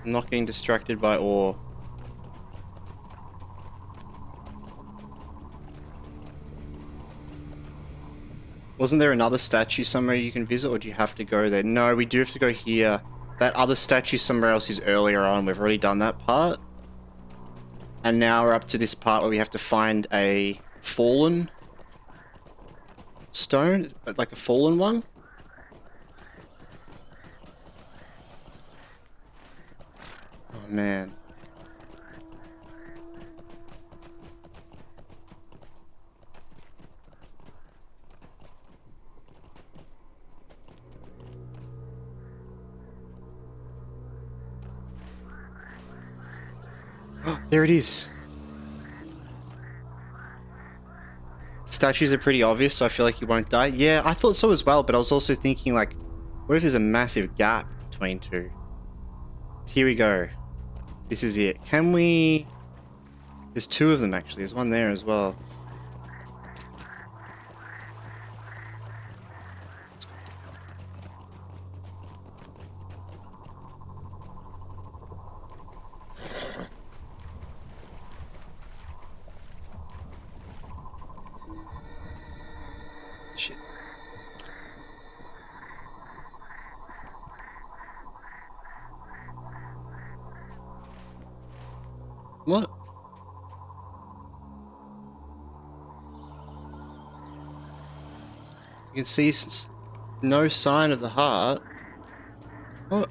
I'm not getting distracted by ore. Wasn't there another statue somewhere you can visit, or do you have to go there? No, we do have to go here. That other statue somewhere else is earlier on. We've already done that part. And now we're up to this part where we have to find a fallen stone, like a fallen one. Oh man. There it is. Statues are pretty obvious, so I feel like you won't die. Yeah, I thought so as well, but I was also thinking, like, what if there's a massive gap between two? Here we go. This is it. Can we... There's two of them, actually. There's one there as well. Shit. What? You can see no sign of the heart. What?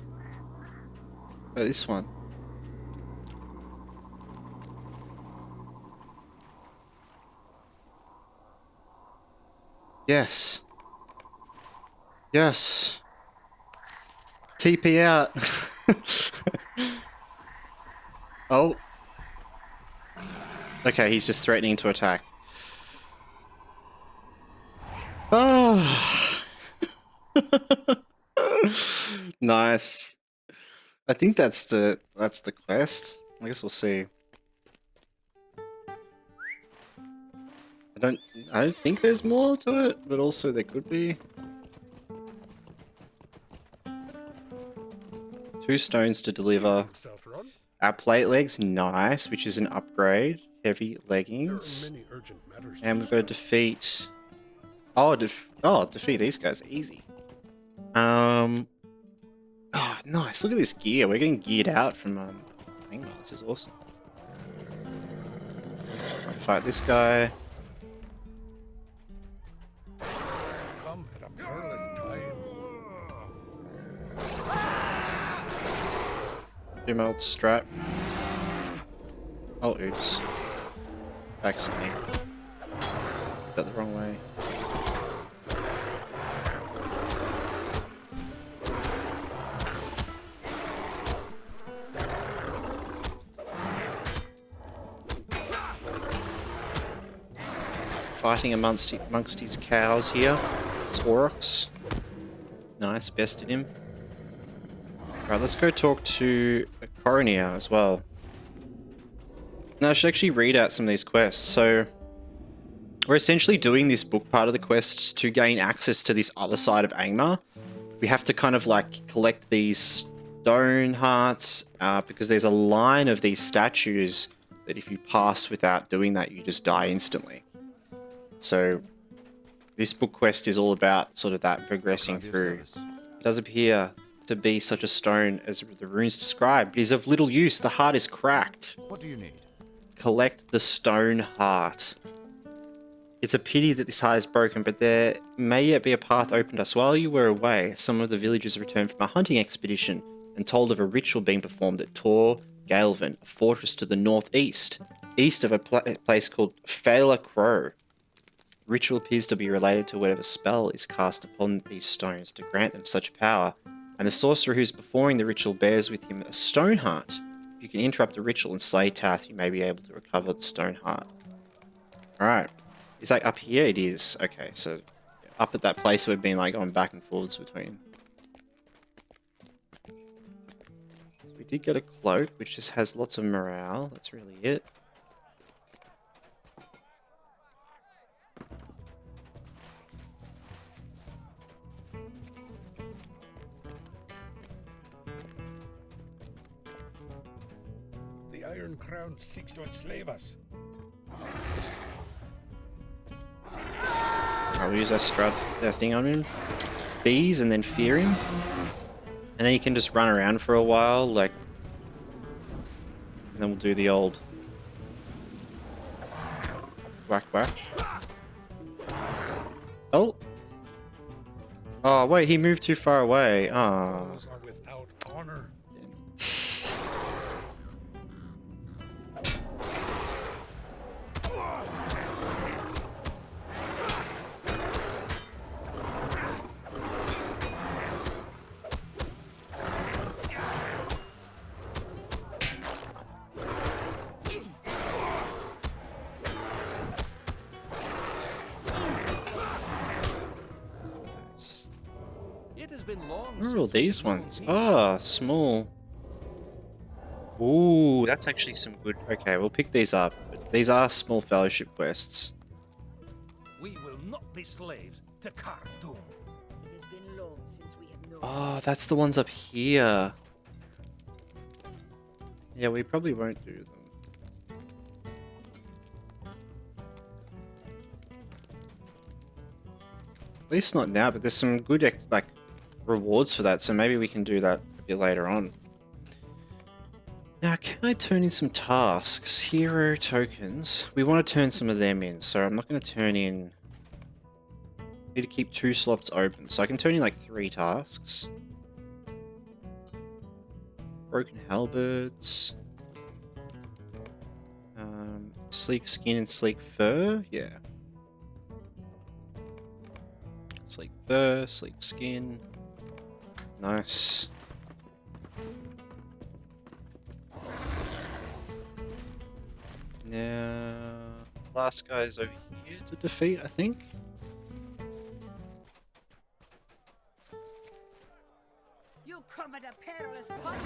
Oh, this one. Yes. Yes. TP out. Oh. Okay, he's just threatening to attack. Oh. Nice. I think that's the quest. I guess we'll see. I don't think there's more to it, but also there could be. 2 stones to deliver. Our plate legs, nice, which is an upgrade. Heavy leggings. And we've got to defeat... defeat these guys, easy. Oh, nice, look at this gear. We're getting geared out from Angmar. This is awesome. Fight this guy. Come at a perilous time. Do my old strat. Oh, oops. Accidentally. Did that the wrong way. Fighting amongst his cows here. It's Aurochs. Nice, bested him. Right, let's go talk to a coroner as well. Now, I should actually read out some of these quests. So, we're essentially doing this book part of the quests to gain access to this other side of Angmar. We have to kind of like collect these stone hearts because there's a line of these statues that if you pass without doing that, you just die instantly. So, this book quest is all about sort of that progressing through. It does appear to be such a stone as the runes describe. It is of little use. The heart is cracked. What do you need? Collect the stone heart. It's a pity that this heart is broken, but there may yet be a path opened us. While you were away, some of the villagers returned from a hunting expedition and told of a ritual being performed at Tor Galvin, a fortress to the northeast, east of a place called Fela Crow. The ritual appears to be related to whatever spell is cast upon these stones to grant them such power, and the sorcerer who's performing the ritual bears with him a stone heart. If you can interrupt the ritual and slay Tath, you may be able to recover the stone heart. Alright. Is that up here? It is. Okay, so up at that place we've been like going back and forwards between. So we did get a cloak, which just has lots of morale. That's really it. Iron Crown seeks to enslave us. I'll use that thing on him. Bees and then fear him. And then you can just run around for a while, like... And then we'll do the old... Whack, whack. Oh! Oh, wait, he moved too far away. Ah. Those are without honor. Where are all these ones? Ah, small. Ooh, that's actually some good... Okay, we'll pick these up. But these are small fellowship quests. We will not be slaves to Khartoum. It has been long since we have known. Oh, that's the ones up here. Yeah, we probably won't do them. At least not now, but there's some good, like, rewards for that, so maybe we can do that a bit later on. Now, can I turn in some tasks? Hero tokens. We want to turn some of them in, so I'm not going to turn in... I need to keep 2 slots open, so I can turn in like 3 tasks. Broken halberds. Sleek skin and sleek fur? Yeah. Sleek fur, sleek skin. Nice. Now, last guy's over here to defeat, I think. You come at a perilous time.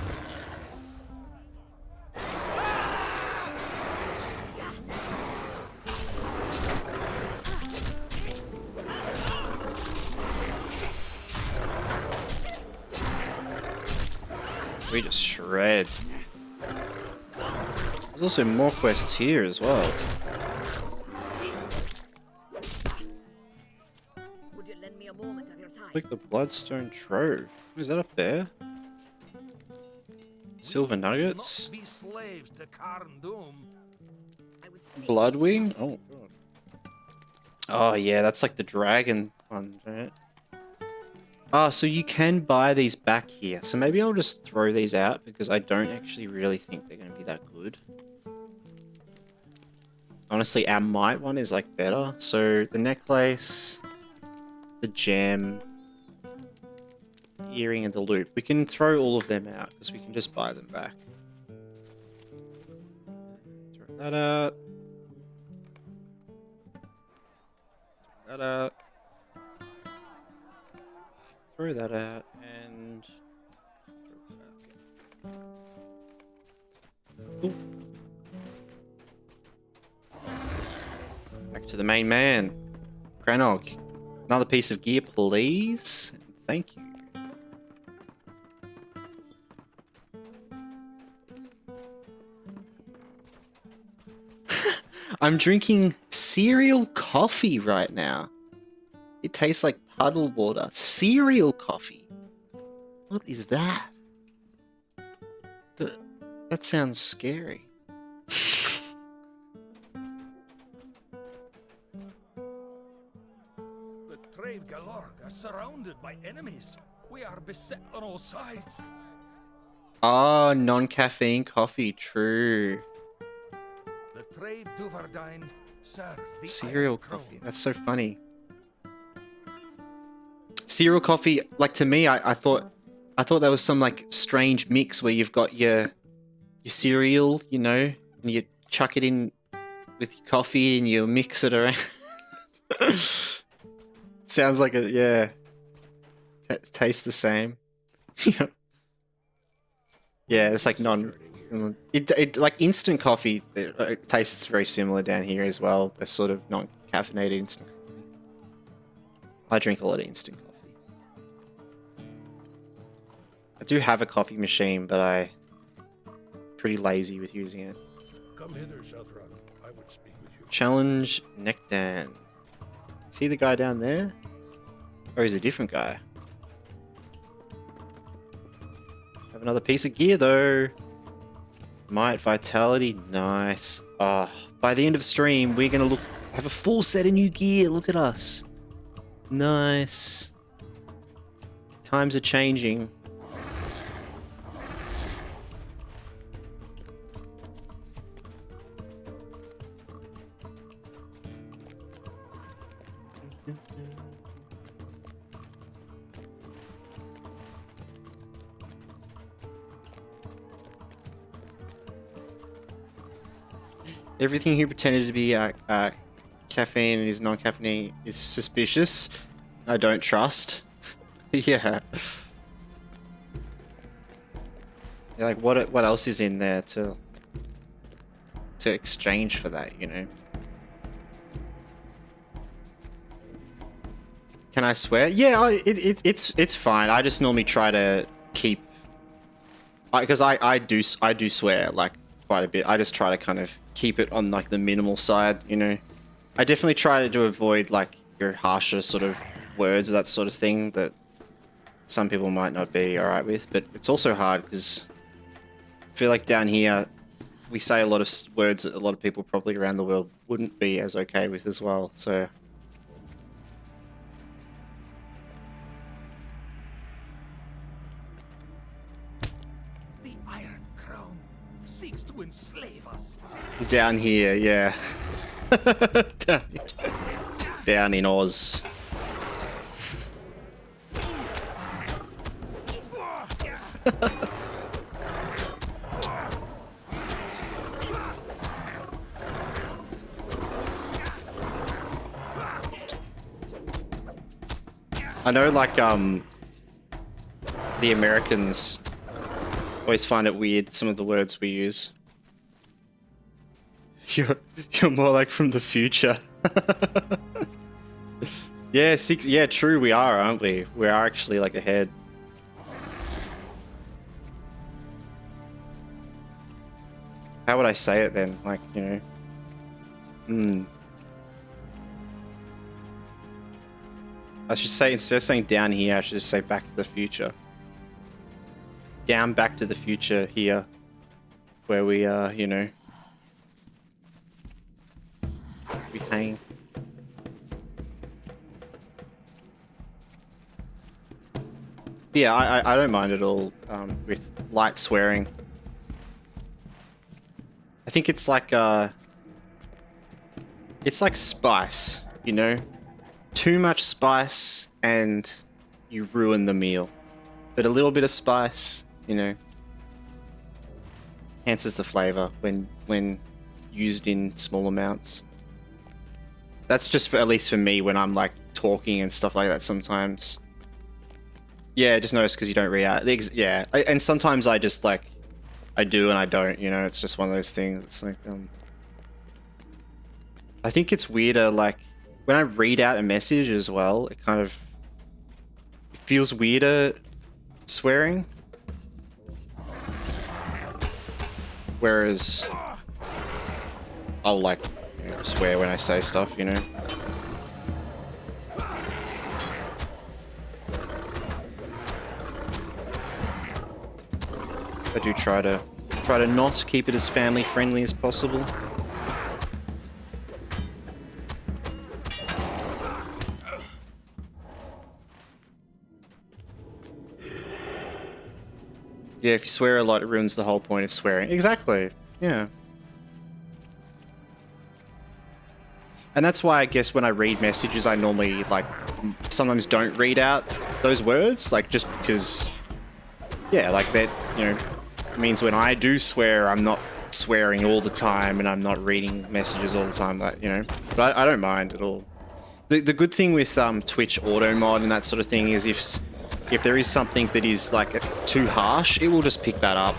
We just shred. There's also more quests here as well. Would you lend me a moment of your time? Click the Bloodstone Trove. Is that up there? Silver nuggets? Not be slaves to Khartoum. I would speak. Bloodwing? Oh god. Oh yeah, that's like the dragon one, right? Ah, so you can buy these back here. So maybe I'll just throw these out because I don't actually really think they're going to be that good. Honestly, our might one is like better. So the necklace, the gem, the earring, and the loop. We can throw all of them out because we can just buy them back. Throw that out. Throw that out. Throw that out and ooh. Back to the main man. Cranog. Another piece of gear, please. Thank you. I'm drinking cereal coffee right now. It tastes like puddle water. Cereal coffee. What is that? That sounds scary. The Trave Galore are surrounded by enemies. We are beset on all sides. Ah, non-caffeine coffee. True. The Trave Duvardine serve the Cereal Iron Crown. coffee. That's so funny. Cereal coffee, like to me, I thought that was some like strange mix where you've got your cereal, you know, and you chuck it in with your coffee and you mix it around. Sounds like a, yeah. Tastes the same. Yeah, it's like it like instant coffee. It tastes very similar down here as well. They're sort of non-caffeinated instant coffee. I drink a lot of instant coffee. I do have a coffee machine, but I pretty lazy with using it. Come hither, Southron. I would speak with you. Challenge Nekdan. See the guy down there? Or is he a different guy? Have another piece of gear though. Might, vitality, nice. By the end of stream, we're gonna have a full set of new gear. Look at us. Nice. Times are changing. Everything he pretended to be caffeine and his non-caffeine is suspicious. I don't trust. Yeah. Yeah, like what else is in there to exchange for that, you know? Can I swear? Yeah, it's fine. I just normally try to keep, because I do swear like quite a bit. I just try to kind of keep it on like the minimal side, you know. I definitely try to avoid like your harsher sort of words, that sort of thing that some people might not be alright with, but it's also hard because I feel like down here we say a lot of words that a lot of people probably around the world wouldn't be as okay with as well, so. The Iron Crown seeks to enslave us. Down here, yeah. Down in Oz. I know, like, the Americans always find it weird, some of the words we use. You're more like from the future. Yeah, yeah, true, we are, aren't we? We are actually, like, ahead. How would I say it then? Like, you know... I should say, instead of saying down here, I should just say back to the future. Down back to the future here. Where we are, you know... we hang. Yeah, I don't mind at all with light swearing. I think it's like spice, you know? Too much spice and you ruin the meal. But a little bit of spice, you know, enhances the flavor when used in small amounts. That's just for, at least for me, when I'm like talking and stuff like that sometimes. Yeah, just notice because you don't read out. Yeah, and sometimes I just like, I do and I don't, you know, it's just one of those things. It's like, I think it's weirder, like, when I read out a message as well, it kind of feels weirder swearing. Whereas I'll like, you know, swear when I say stuff, you know. I do try to not keep it as family friendly as possible. Yeah, if you swear a lot, it ruins the whole point of swearing. Exactly. Yeah. And that's why I guess when I read messages, I normally, like, sometimes don't read out those words, like, just because, yeah, like, that, you know, means when I do swear, I'm not swearing all the time and I'm not reading messages all the time, that, you know, but I don't mind at all. The good thing with Twitch auto mod and that sort of thing is if there is something that is like too harsh, it will just pick that up.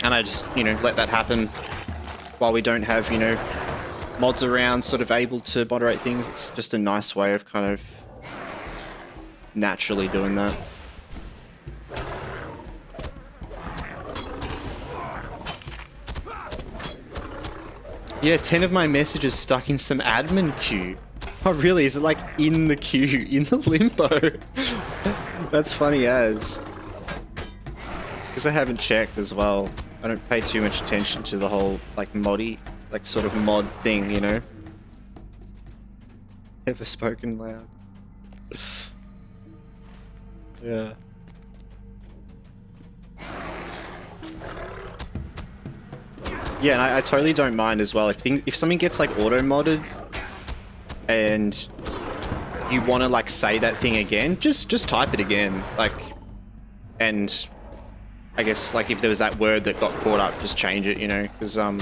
And I just, you know, let that happen while we don't have, you know, mods around sort of able to moderate things. It's just a nice way of kind of naturally doing that. Yeah, 10 of my messages stuck in some admin queue. Oh, really? Is it like in the queue, in the limbo? That's funny as. Because I haven't checked as well. I don't pay too much attention to the whole, like, moddy, like, sort of mod thing, you know? Never spoken loud. Yeah. Yeah, and I totally don't mind as well. If something gets, like, auto-modded and you want to, like, say that thing again, just type it again. Like, and I guess, like, if there was that word that got caught up, just change it, you know? Because, I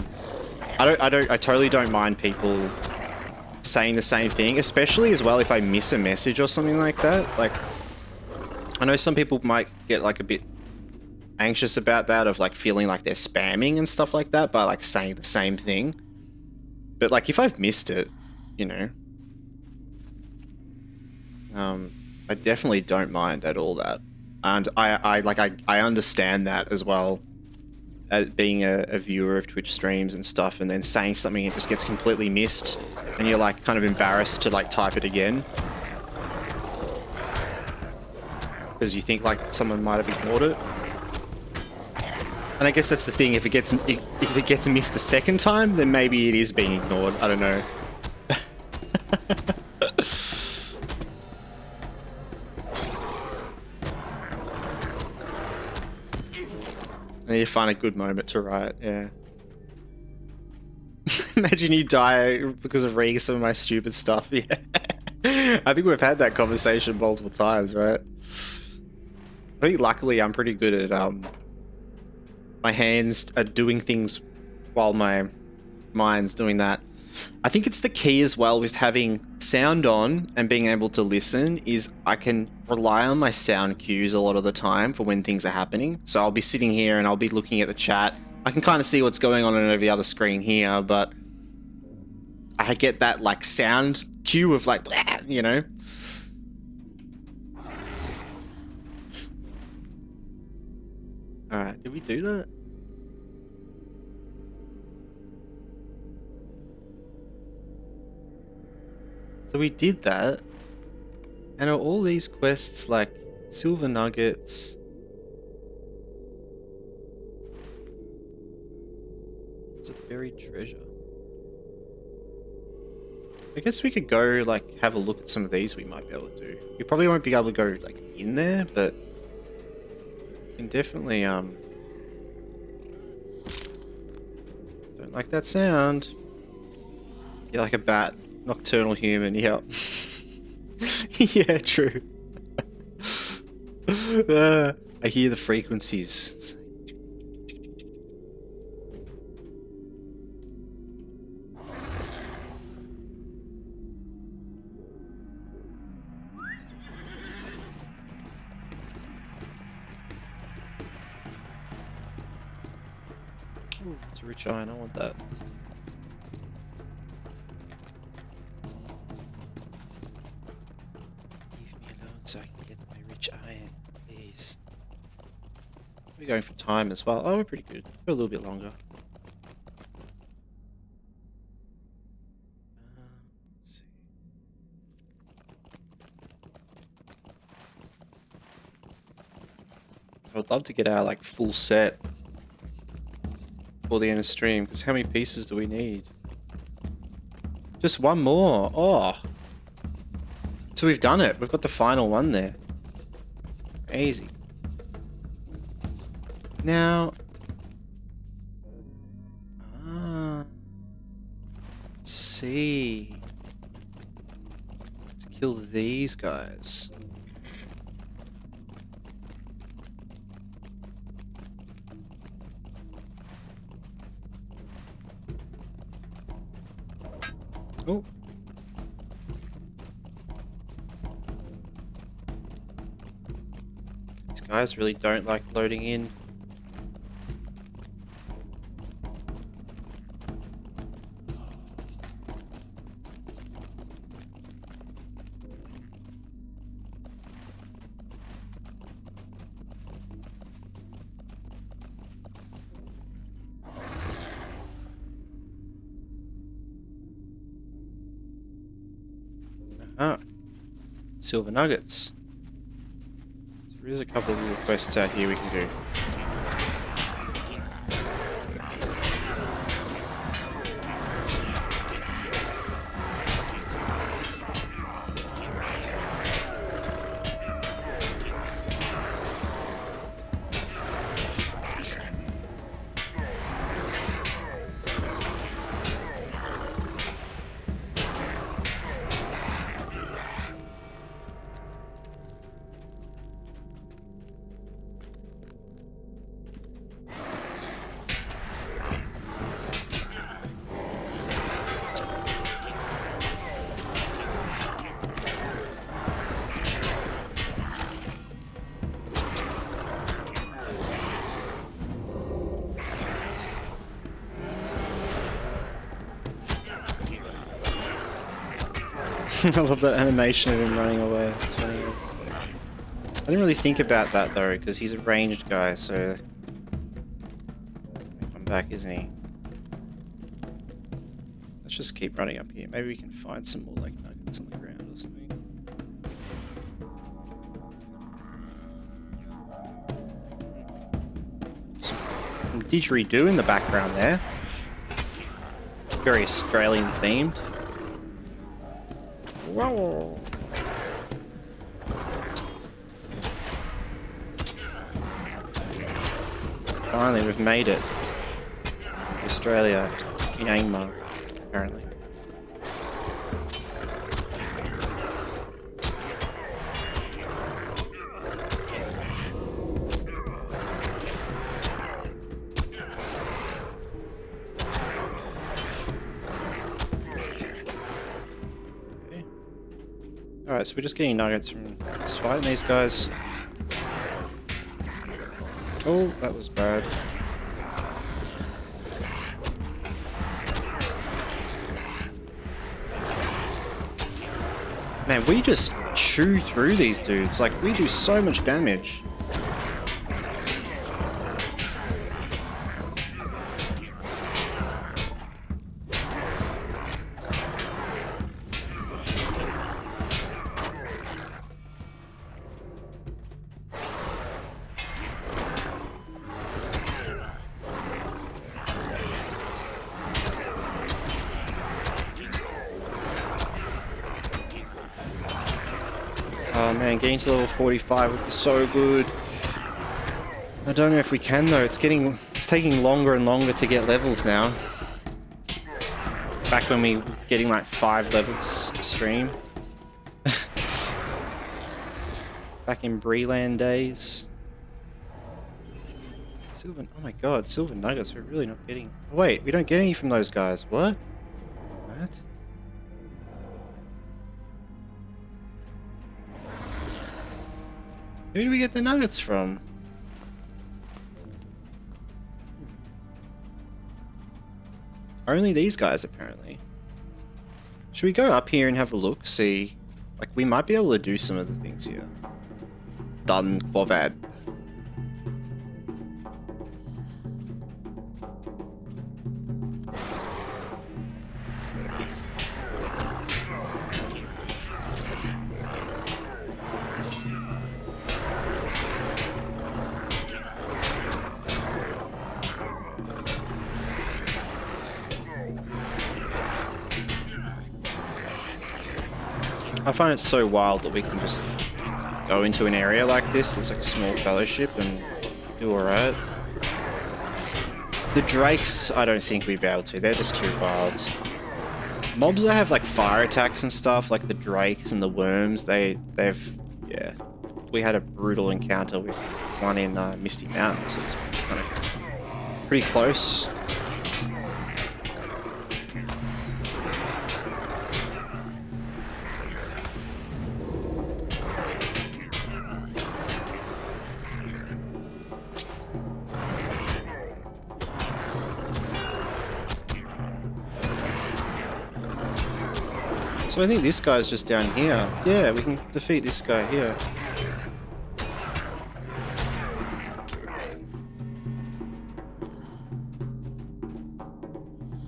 totally don't mind people saying the same thing, especially as well if I miss a message or something like that. Like, I know some people might get, like, a bit anxious about that, of like feeling like they're spamming and stuff like that by like saying the same thing. But like if I've missed it, you know, I definitely don't mind at all that. And I understand that as well, as being a viewer of Twitch streams and stuff, and then saying something and it just gets completely missed and you're like kind of embarrassed to like type it again because you think like someone might have ignored it. And I guess that's the thing, if it gets missed a second time, then maybe it is being ignored. I don't know. And you find a good moment to write, yeah. Imagine you die because of reading some of my stupid stuff, yeah. I think we've had that conversation multiple times, right? I think luckily I'm pretty good at, my hands are doing things while my mind's doing that. I think it's the key as well with having sound on and being able to listen is I can rely on my sound cues a lot of the time for when things are happening. So I'll be sitting here and I'll be looking at the chat. I can kind of see what's going on over the other screen here, but I get that like sound cue of like, you know. Alright, did we do that? So we did that. And are all these quests like silver nuggets? It's a buried treasure. I guess we could go like have a look at some of these we might be able to do. We probably won't be able to go like in there, but can definitely don't like that sound. You're like a bat, nocturnal human, yeah. Yeah, true. I hear the frequencies. Ooh, it's a rich iron, I want that. Leave me alone so I can get my rich iron, please. We're going for time as well. Oh, we're pretty good. For a little bit longer. Let's see. I would love to get our like full set before the end of stream, because how many pieces do we need? Just one more. Oh. So we've done it. We've got the final one there. Crazy. Now. Let's see. To kill these guys. Oh. These guys really don't like loading in. Ah, silver nuggets. So there is a couple of little quests out here we can do. I love that animation of him running away. It's funny. I didn't really think about that though, because he's a ranged guy, so... I'm back, isn't he? Let's just keep running up here. Maybe we can find some more like nuggets on the ground or something. Some didgeridoo in the background there. Very Australian themed. Whoa. Finally, we've made it. Australia in Angmar, apparently. Alright, so we're just getting nuggets from just fighting these guys. Oh, that was bad. Man, we just chew through these dudes. Like, we do so much damage. Oh man, getting to level 45 would be so good. I don't know if we can though. It's taking longer and longer to get levels now. Back when we were getting like 5 levels a stream. Back in Breland days. Silver, oh my god, silver nuggets we're really not getting. Oh, wait, we don't get any from those guys. What? What? Who do we get the nuggets from? Only these guys, apparently. Should we go up here and have a look? See, like, we might be able to do some of the things here. Dun Quavad. I find it so wild that we can just go into an area like this. It's like a small fellowship and do alright. The drakes, I don't think we'd be able to. They're just too wild. Mobs that have like fire attacks and stuff, like the drakes and the worms, yeah. We had a brutal encounter with one in Misty Mountains. It was kind of pretty close. So I think this guy's just down here. Yeah, we can defeat this guy here.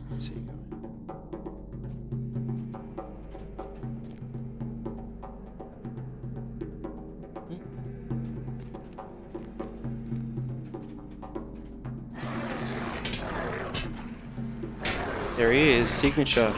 Where's he going? There he is, signature.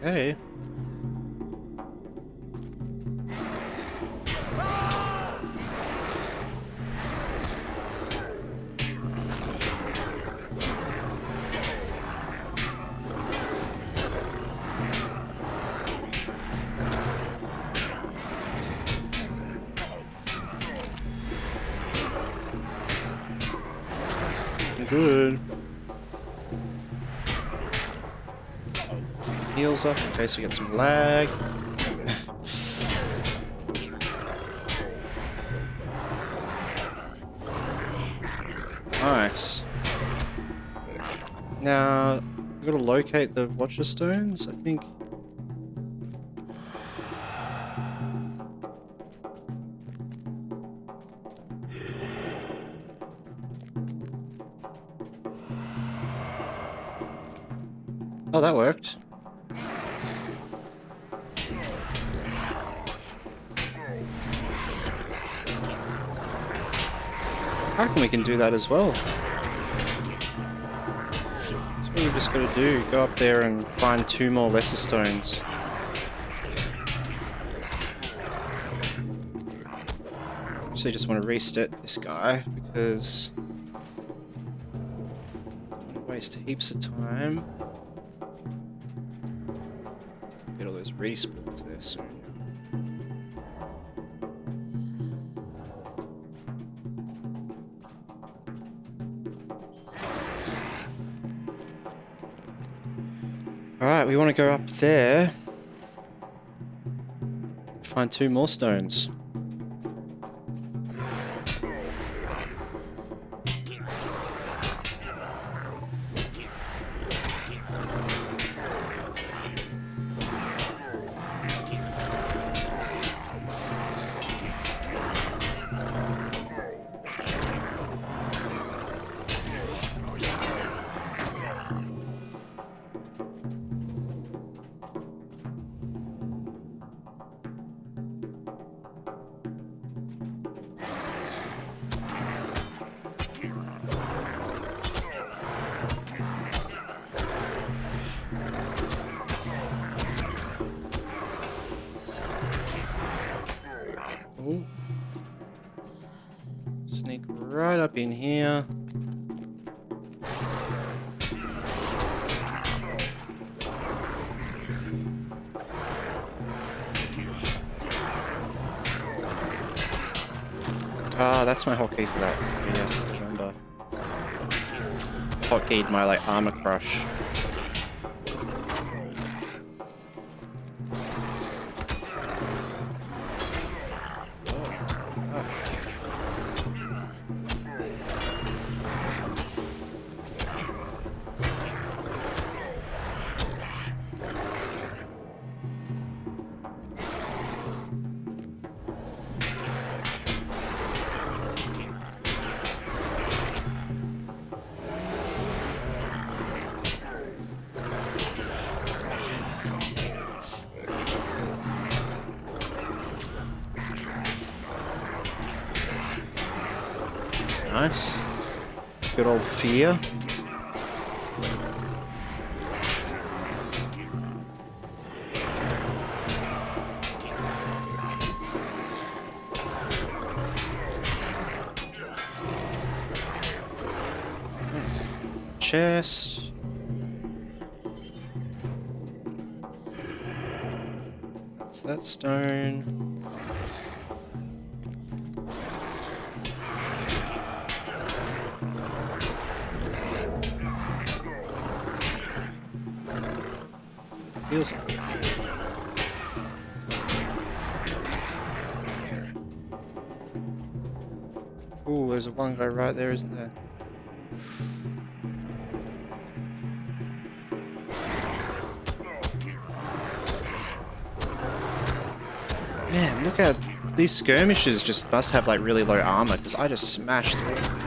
Hey. Good. Heals up in case we get some lag. Nice. Now, we've got to locate the Watcher Stones, I think. Oh, that worked. I reckon we can do that as well. That's what you've just got to do. Go up there and find 2 more lesser stones. Actually, just want to reset this guy because I don't want to waste heaps of time. Get all those respawns there soon. Alright, we want to go up there. Find 2 more stones. Ooh. Sneak right up in here. Ah, that's my hotkey for that. Yes, I remember. Hotkeyed my like armor crush. Nice. Good old fear. Chest. That's that stone. feels like it. Ooh, there's a one guy right there, isn't there? Man, look at these skirmishers just must have like really low armor because I just smashed through them.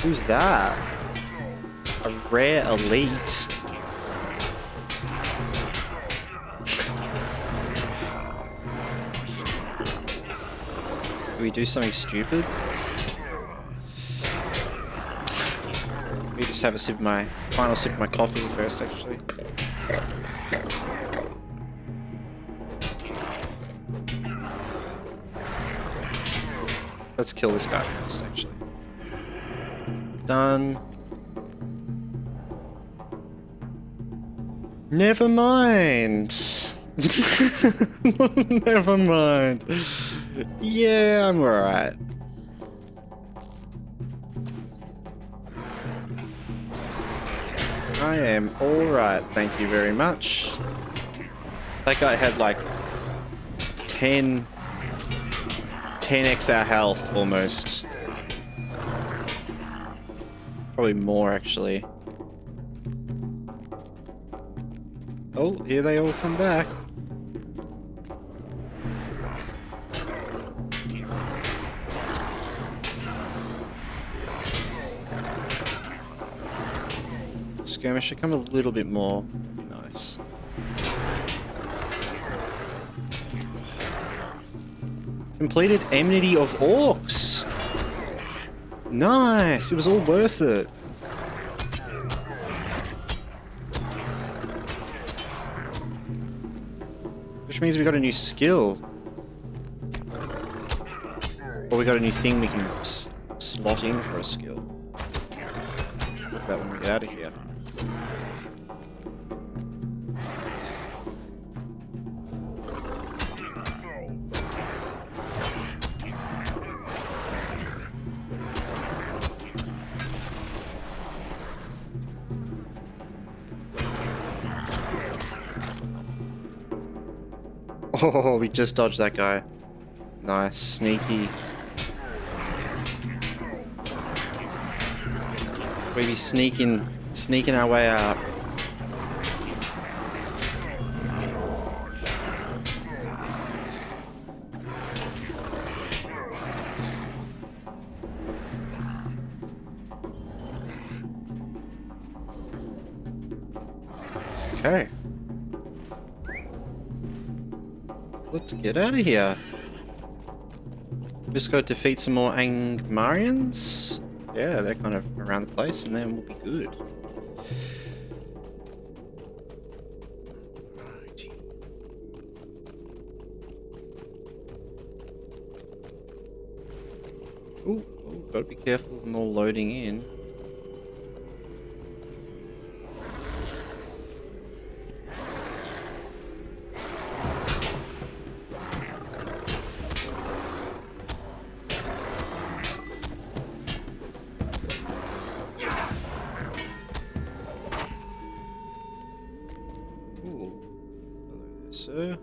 Who's that? A rare elite. Do we do something stupid? Let me just have a sip of my final sip of my coffee first, actually. Let's kill this guy first, actually. Done. Never mind. Never mind. Yeah, I'm alright. I am alright, thank you very much. That guy had like 10x our health almost. Probably more actually. Oh, here they all come back. Skirmisher, come a little bit more. Nice. Completed Enmity of Orcs. Nice. It was all worth it. Which means we got a new skill. Or we got a new thing we can slot in for a skill. Look at that when we get out of here. Oh, we just dodged that guy. Nice, sneaky. We be sneaking our way out. Okay. Let's get out of here. Just go defeat some more Angmarians. Yeah, they're kind of around the place, and then we'll be good. Righty. Ooh, gotta be careful of them all loading in. Sir.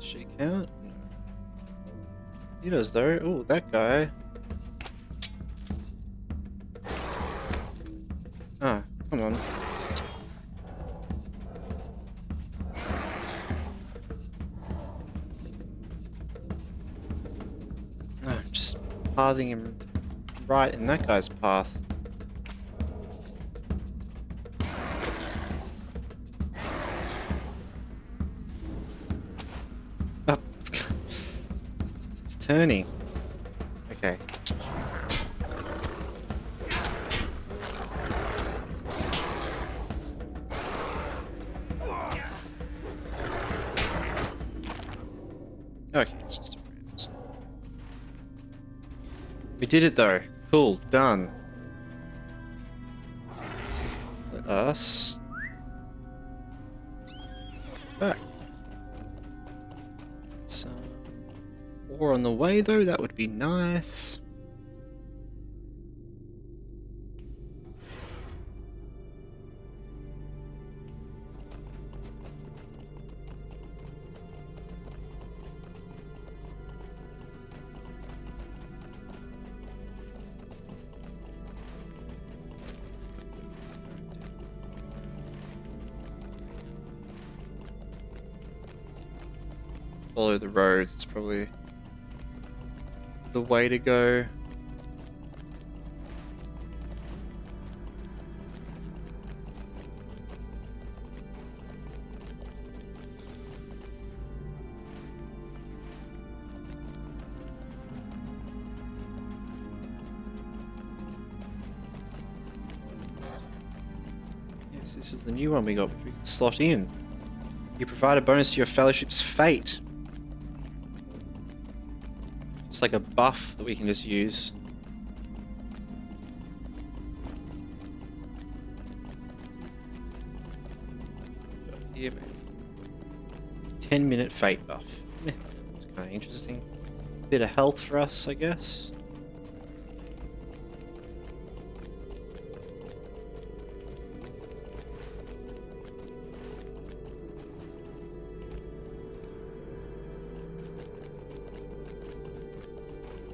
She count? No. He does though. Oh, that guy. Ah, come on. Ah, just pathing him right in that guy's path. Oh. It's turning. Okay. Okay, it's just a random song. We did it though. Cool, done. Let us back. It's ore on the way though, that would be nice. Follow the roads, it's probably the way to go. Yes, this is the new one we got, which we can slot in. You provide a bonus to your fellowship's fate. It's like a buff that we can just use. Yeah, man. 10-minute fate buff. Yeah, it's kind of interesting. Bit of health for us, I guess.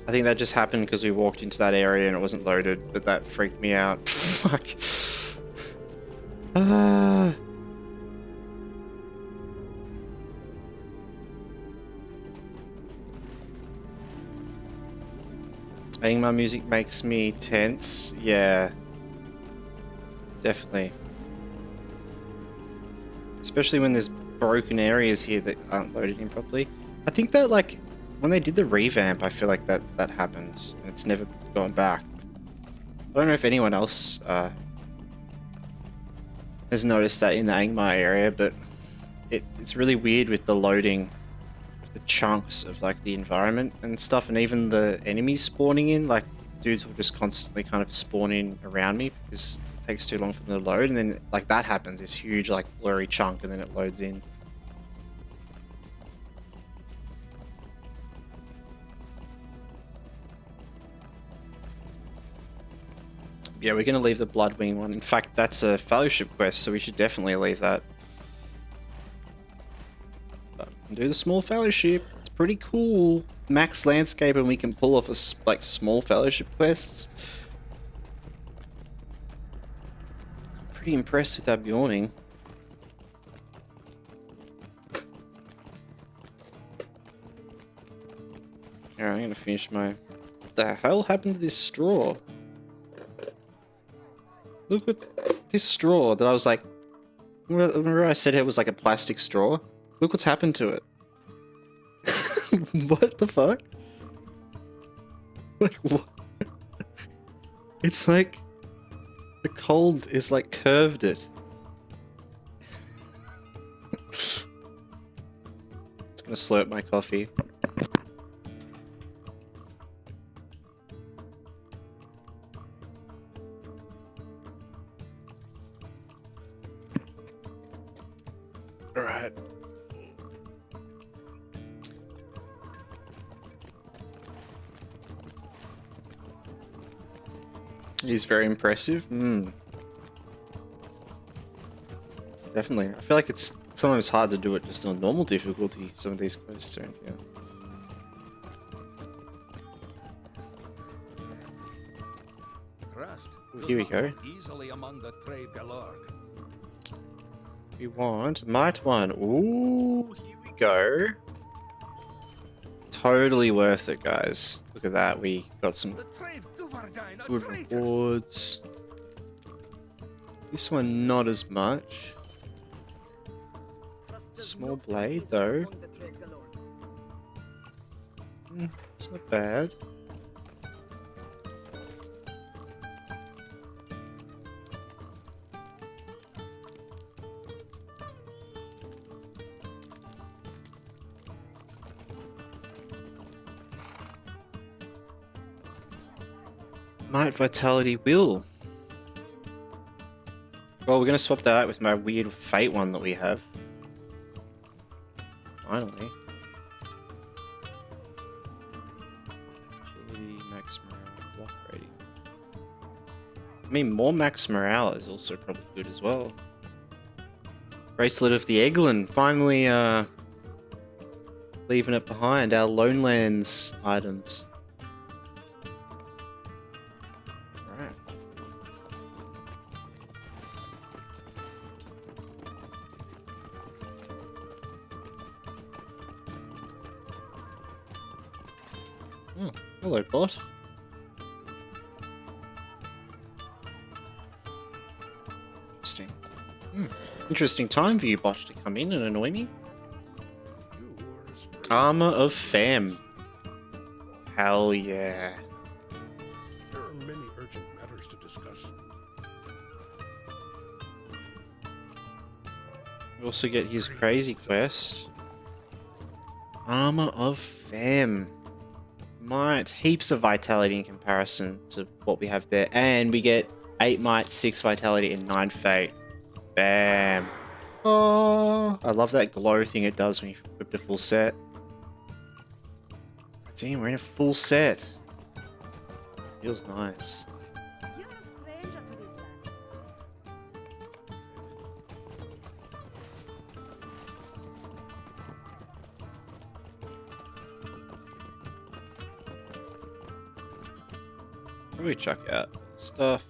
I think that just happened because we walked into that area and it wasn't loaded, but that freaked me out. Fuck. Angmar music makes me tense. Yeah. Definitely. Especially when there's broken areas here that aren't loaded in properly. I think that, like, when they did the revamp, I feel like that happened, and it's never gone back. I don't know if anyone else has noticed that in the Angmar area, but it's really weird with the loading, the chunks of like the environment and stuff, and even the enemies spawning in. Like, dudes will just constantly kind of spawn in around me because it takes too long for them to load, and then like that happens, this huge like blurry chunk, and then it loads in. Yeah, we're going to leave the Bloodwing one. In fact, that's a fellowship quest, so we should definitely leave that. But we can do the small fellowship. It's pretty cool. Max landscape, and we can pull off like small fellowship quests. I'm pretty impressed with that Bjorning. Alright, I'm going to finish my... What the hell happened to this straw? Look at this straw that I was like... Remember I said it was like a plastic straw? Look what's happened to it. What the fuck? Like, what? It's like... The cold is like curved it. Just gonna slurp my coffee. Alright. He's very impressive. Definitely. I feel like it's Sometimes hard to do it just on normal difficulty, some of these quests are in here. Trust Here we does go. not come easily among the trade galore. We want Might 1. Ooh, here we go. Totally worth it, guys. Look at that. We got some The trade Duvardine are good traitors. rewards. This one, not as much. Trust does Small not come blade, easily though. among the trade galore. It's not bad. Might, Vitality, Will. Well, we're going to swap that out with my weird Fate one that we have. Finally. Agility, Max Morale, Walk Rating. I mean, more Max Morale is also probably good as well. Bracelet of the Eglin. Finally, leaving it behind. Our Lonelands items. Alright. Oh, hello, bot. Interesting. Interesting time for you, bot, to come in and annoy me. Armor of Fam. Hell yeah. There are many urgent matters to discuss. We also get his crazy quest. Armor of Fam. Might. Heaps of vitality in comparison to what we have there. And we get 8 might, 6 vitality, and 9 fate. Bam. Oh, I love that glow thing it does when you equip the full set. That's it, we're in a full set. Feels nice. You're a stranger to these lands. What do we chuck out? Stuff.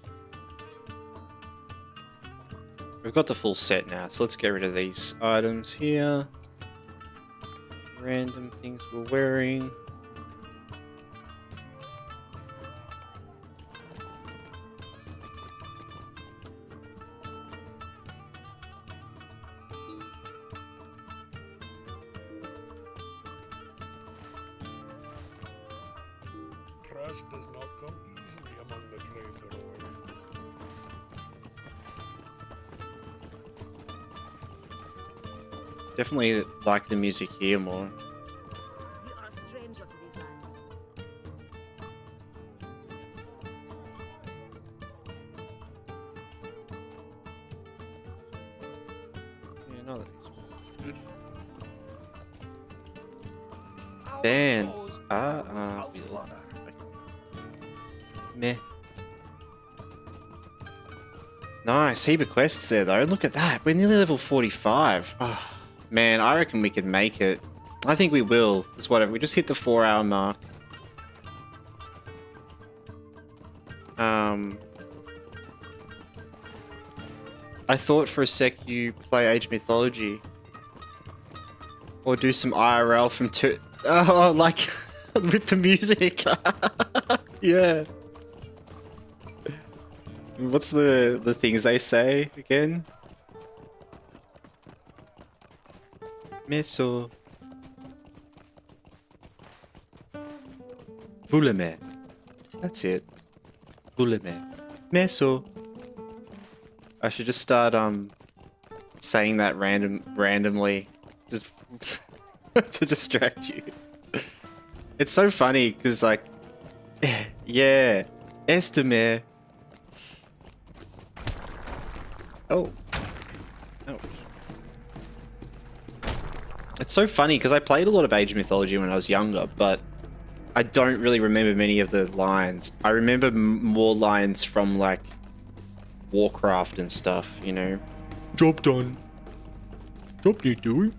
We've got the full set now, so let's get rid of these items here. Random things we're wearing. Trust does not come easily among the trade galore. Definitely like the music here more. You are a stranger to these lands. Yeah, none of these. Good. Our Dan. foes Ah, will outrun her. Meh. Nice, heap of quests there though. Look at that. We're nearly level 45. Oh, man, I reckon we can make it. I think we will. It's whatever. We just hit the 4-hour mark. I thought for a sec you play Age Mythology. Or do some IRL from oh, like with the music. Yeah. What's the things they say again? Meso. Vouleme. That's it. Vouleme. Meso. I should just start saying that randomly just to distract you. It's so funny because like yeah, Estime. Oh. Ouch. It's so funny because I played a lot of Age Mythology when I was younger, but I don't really remember many of the lines. I remember more lines from like Warcraft and stuff, you know. Job done. Job you doing?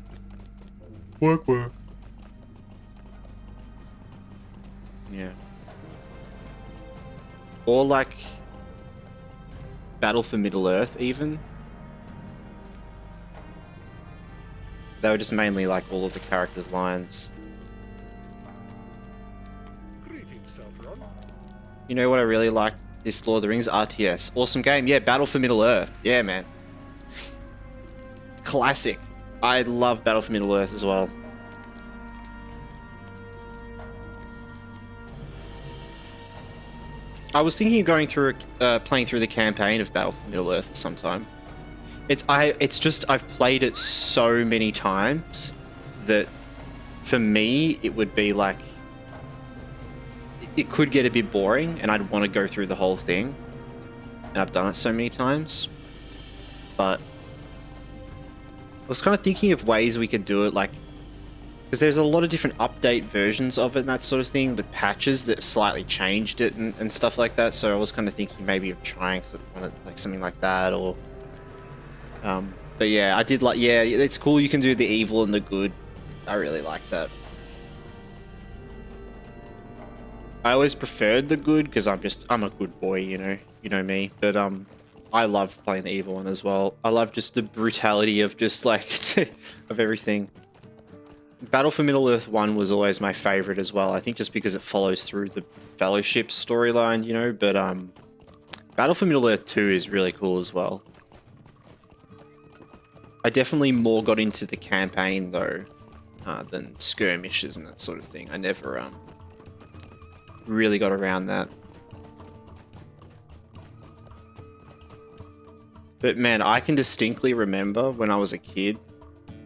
Work. Yeah. Or like Battle for Middle-earth even. They were just mainly like all of the characters' lines. Greetings, Saffron. You know what I really like this Lord of the Rings RTS? Awesome game. Yeah, Battle for Middle-earth. Yeah, man. Classic. I love Battle for Middle-earth as well. I was thinking of going through, playing through the campaign of Battle for Middle-earth at some time. It's just I've played it so many times that for me it would be like it could get a bit boring, and I'd want to go through the whole thing. And I've done it so many times, but I was kind of thinking of ways we could do it, like because there's a lot of different update versions of it and that sort of thing, with patches that slightly changed it and stuff like that. So I was kind of thinking maybe of trying like something like that, or but yeah, I did like, yeah, it's cool you can do the evil and the good. I really like that. I always preferred the good because I'm a good boy, you know me, but I love playing the evil one as well. I love just the brutality of just like of everything. Battle for Middle-earth 1 was always my favorite as well. I think just because it follows through the Fellowship storyline, you know, but Battle for Middle-earth 2 is really cool as well. I definitely more got into the campaign though than skirmishes and that sort of thing. I never really got around that. But man, I can distinctly remember when I was a kid,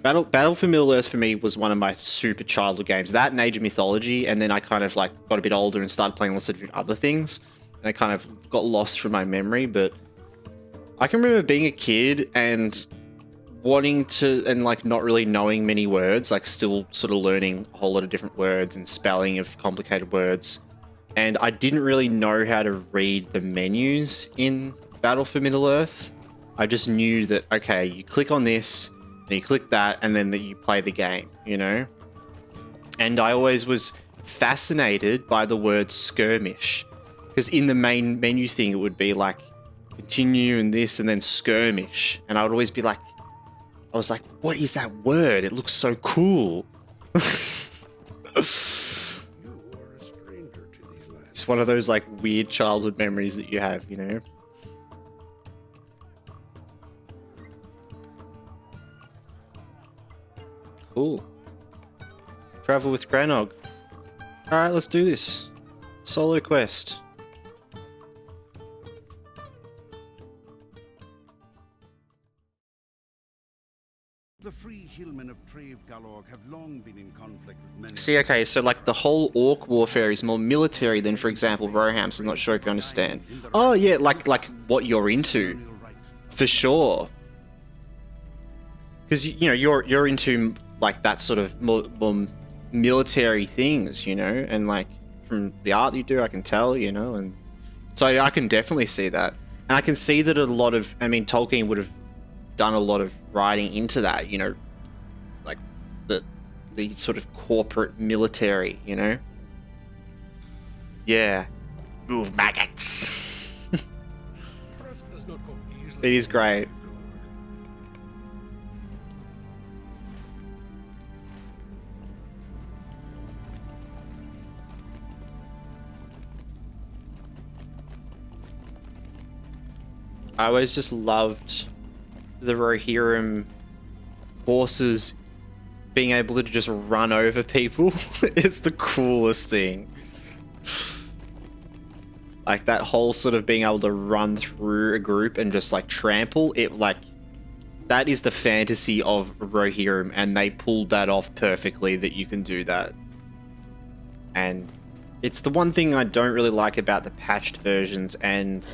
Battle for Middle-earth for me was one of my super childhood games. That and Age of Mythology, and then I kind of like got a bit older and started playing lots of different other things, and I kind of got lost from my memory. But I can remember being a kid and wanting to, and like not really knowing many words, like still sort of learning a whole lot of different words and spelling of complicated words. And I didn't really know how to read the menus in Battle for Middle-earth. I just knew that, okay, you click on this, and you click that, and then that you play the game, you know? And I always was fascinated by the word skirmish, because in the main menu thing, it would be like, continue and this, and then skirmish. And I would always be like, I was like, what is that word? It looks so cool. You are a stranger to these lands. It's one of those like weird childhood memories that you have, you know? Cool. Travel with Granog. Alright, let's do this. Solo quest. The free hillmen of Trave Galorg have long been in conflict with many. See, okay, so like the whole orc warfare is more military than, for example, Rohams. I'm not sure if you understand. Oh yeah, like what you're into, for sure. Because you know you're into like that sort of more military things, you know, and like from the art you do, I can tell, you know, and so I can definitely see that, and I can see that a lot of, I mean, Tolkien would have done a lot of writing into that, you know, like the sort of corporate military, you know. Yeah, move maggots. Trust does not come easily. It is great. I always just loved the Rohirrim horses being able to just run over people. It's the coolest thing. Like that whole sort of being able to run through a group and just like trample it, like that is the fantasy of Rohirrim, and they pulled that off perfectly, that you can do that. And it's the one thing I don't really like about the patched versions and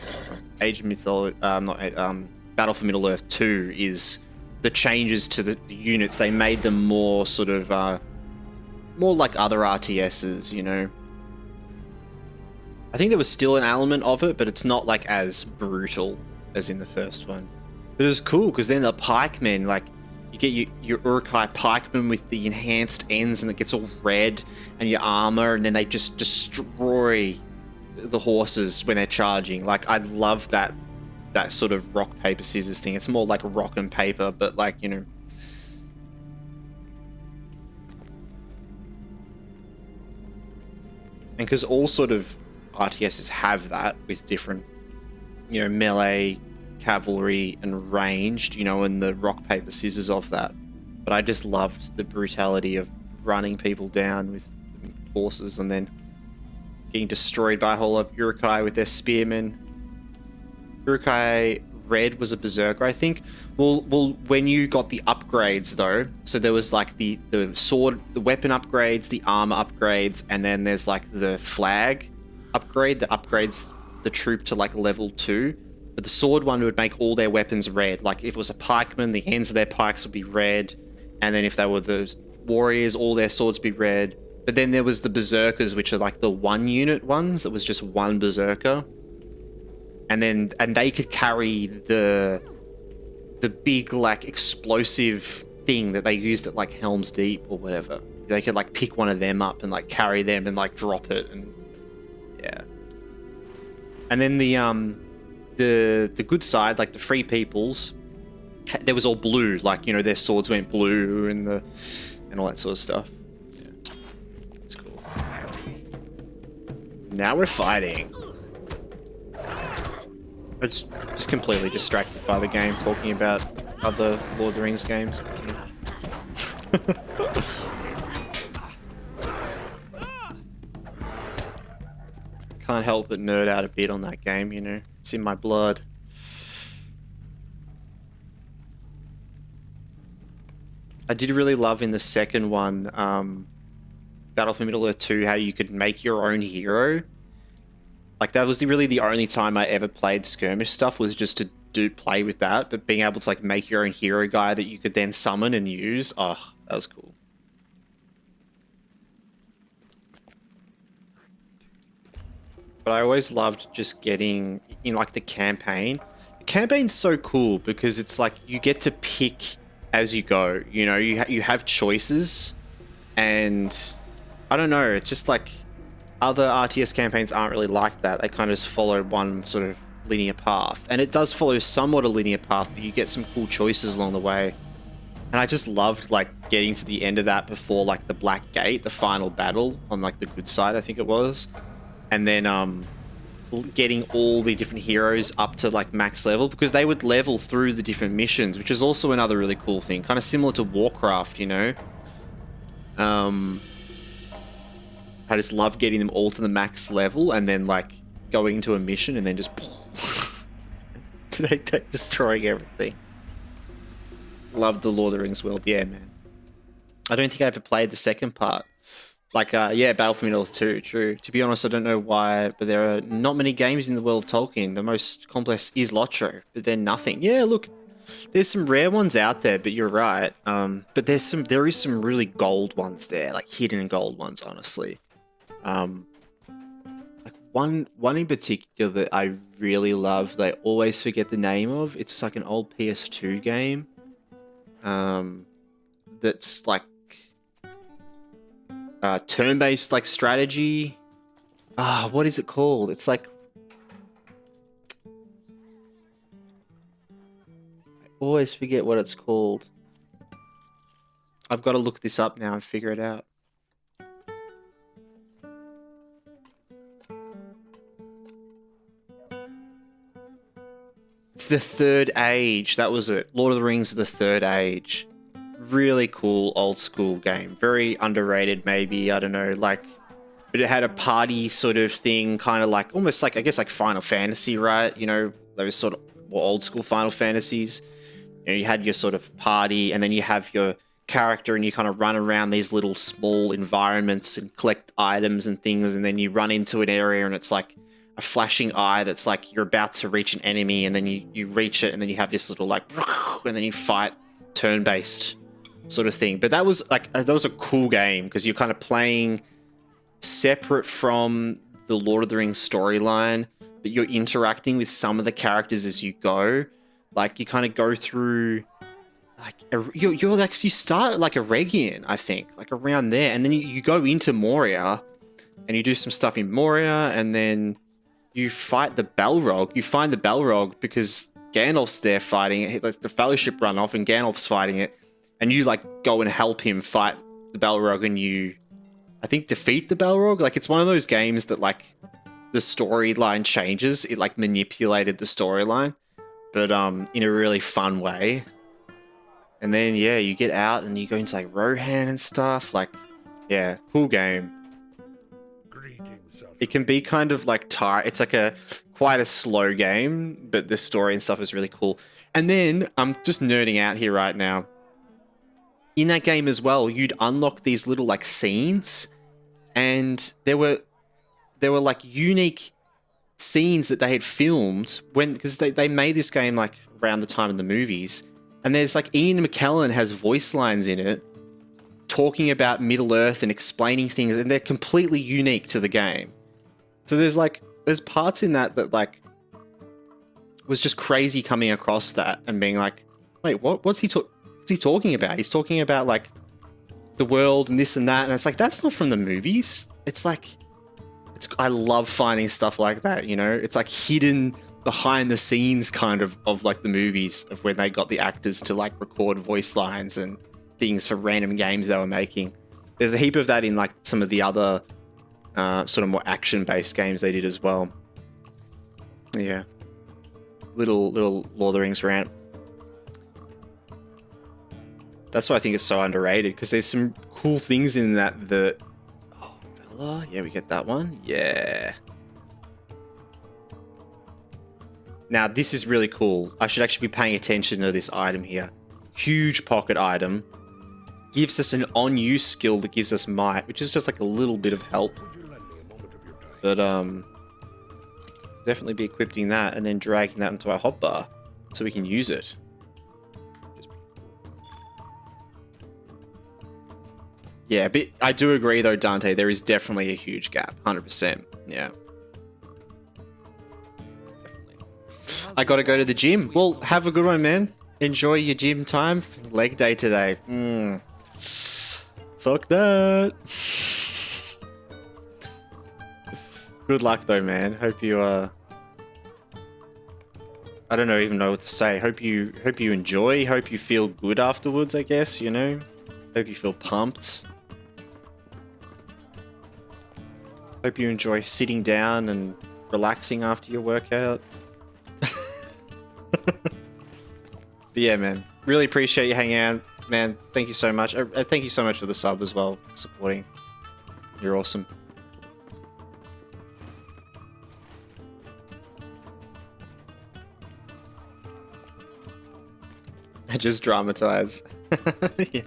Age of Mythology, Battle for Middle-earth 2 is the changes to the units. They made them more sort of, more like other RTSs, you know. I think there was still an element of it, but it's not like as brutal as in the first one. But it was cool because then the pikemen, like, You get your Uruk-hai pikemen with the enhanced ends, and it gets all red, and your armor, and then they just destroy the horses when they're charging. Like, I love that sort of rock paper scissors thing. It's more like rock and paper, but like, you know. And because all sort of RTSs have that with different, you know, melee, cavalry, and ranged, you know, and the rock, paper, scissors of that. But I just loved the brutality of running people down with horses and then getting destroyed by a whole lot of Uruk-hai with their spearmen. Uruk-hai Red was a berserker, I think. Well, when you got the upgrades though, so there was like the sword, the weapon upgrades, the armor upgrades, and then there's like the flag upgrade that upgrades the troop to like level 2. But the sword one would make all their weapons red. Like if it was a pikeman, the ends of their pikes would be red, and then if they were the warriors, all their swords would be red. But then there was the berserkers, which are like the 1 unit ones. It was just 1 berserker. And they could carry the big like explosive thing that they used at like Helm's Deep or whatever. They could like pick one of them up and like carry them and like drop it, and yeah. And then the good side, like the free peoples, there was all blue, like, you know, their swords went blue and all that sort of stuff. Yeah. It's cool. Now we're fighting. I just completely distracted by the game, talking about other Lord of the Rings games. Can't help but nerd out a bit on that game, you know. It's in my blood. I did really love in the second one, Battle for Middle-earth 2, how you could make your own hero. Like, that was really the only time I ever played skirmish stuff, was just to play with that. But being able to like make your own hero guy that you could then summon and use, oh, that was cool. But I always loved just getting in like the campaign. The campaign's so cool because it's like you get to pick as you go. You know, you have choices, and I don't know. It's just like other RTS campaigns aren't really like that. They kind of just follow one sort of linear path, and it does follow somewhat a linear path, but you get some cool choices along the way. And I just loved like getting to the end of that before like the Black Gate, the final battle on like the good side, I think it was. And then getting all the different heroes up to like max level, because they would level through the different missions, which is also another really cool thing, kind of similar to Warcraft, you know. I just love getting them all to the max level and then like going into a mission and then just destroying everything. Love the Lord of the Rings world, yeah, man. I don't think I ever played the second part. Like, yeah, Battle for Middle-earth 2, true. To be honest, I don't know why, but there are not many games in the world of Tolkien. The most complex is LOTRO, but then nothing. Yeah, look, there's some rare ones out there, but you're right. But there is some really gold ones there, like hidden gold ones, honestly. Like one in particular that I really love, that I always forget the name of. It's like an old PS2 game. That's like turn-based like strategy. What is it called? It's like, I always forget what it's called. I've got to look this up now and figure it out. The Third Age, that was it. Lord of the Rings: The Third Age. Really cool old school game. Very underrated, maybe, I don't know, like, but it had a party sort of thing, kind of like, almost like, I guess, like Final Fantasy, right? You know, those sort of more old school Final Fantasies. You know, you had your sort of party, and then you have your character, and you kind of run around these little small environments and collect items and things, and then you run into an area, and it's like a flashing eye that's like you're about to reach an enemy, and then you reach it, and then you have this little like, and then you fight, turn-based sort of thing. But that was like, that was a cool game because you're kind of playing separate from the Lord of the Rings storyline, but you're interacting with some of the characters as you go. Like, you kind of go through like you're like you start at like Eregion, I think, like around there, and then you go into Moria, and you do some stuff in Moria, and then you fight the Balrog. You find the Balrog because Gandalf's there fighting it. Like, the Fellowship run off, and Gandalf's fighting it, and you like go and help him fight the Balrog, and you, I think, defeat the Balrog. Like, it's one of those games that like the storyline changes. It like manipulated the storyline, but in a really fun way. And then yeah, you get out and you go into like Rohan and stuff. Like, yeah, cool game. Greetings, It can be kind of like it's like quite a slow game, but the story and stuff is really cool. And then I'm just nerding out here right now. In that game as well, you'd unlock these little like scenes, and there were like unique scenes that they had filmed because they made this game like around the time of the movies. And there's like Ian McKellen has voice lines in it talking about Middle Earth and explaining things, and they're completely unique to the game. So there's parts in that like was just crazy coming across that and being like, wait, what's he talking about? He's talking about like the world and this and that, and it's like, that's not from the movies. It's like, I love finding stuff like that, you know? It's like hidden behind the scenes kind of like the movies of when they got the actors to like record voice lines and things for random games they were making. There's a heap of that in like some of the other sort of more action-based games they did as well. Yeah. Little Lord of the Rings rant. That's why I think it's so underrated, because there's some cool things in that. Oh, Bella? Yeah, we get that one. Yeah. Now, this is really cool. I should actually be paying attention to this item here. Huge pocket item. Gives us an on-use skill that gives us might, which is just like a little bit of help. But, definitely be equipping that and then dragging that into our hotbar so we can use it. Yeah, but I do agree though, Dante, there is definitely a huge gap. 100%. Yeah. I gotta go to the gym. Well, have a good one, man. Enjoy your gym time. Leg day today. Fuck that. Good luck though, man. Hope you I don't even know what to say. Hope you enjoy. Hope you feel good afterwards, I guess, you know? Hope you feel pumped. Hope you enjoy sitting down and relaxing after your workout. But yeah, man, really appreciate you hanging out, man. Thank you so much. Thank you so much for the sub as well, supporting. You're awesome. I just dramatize. Yeah.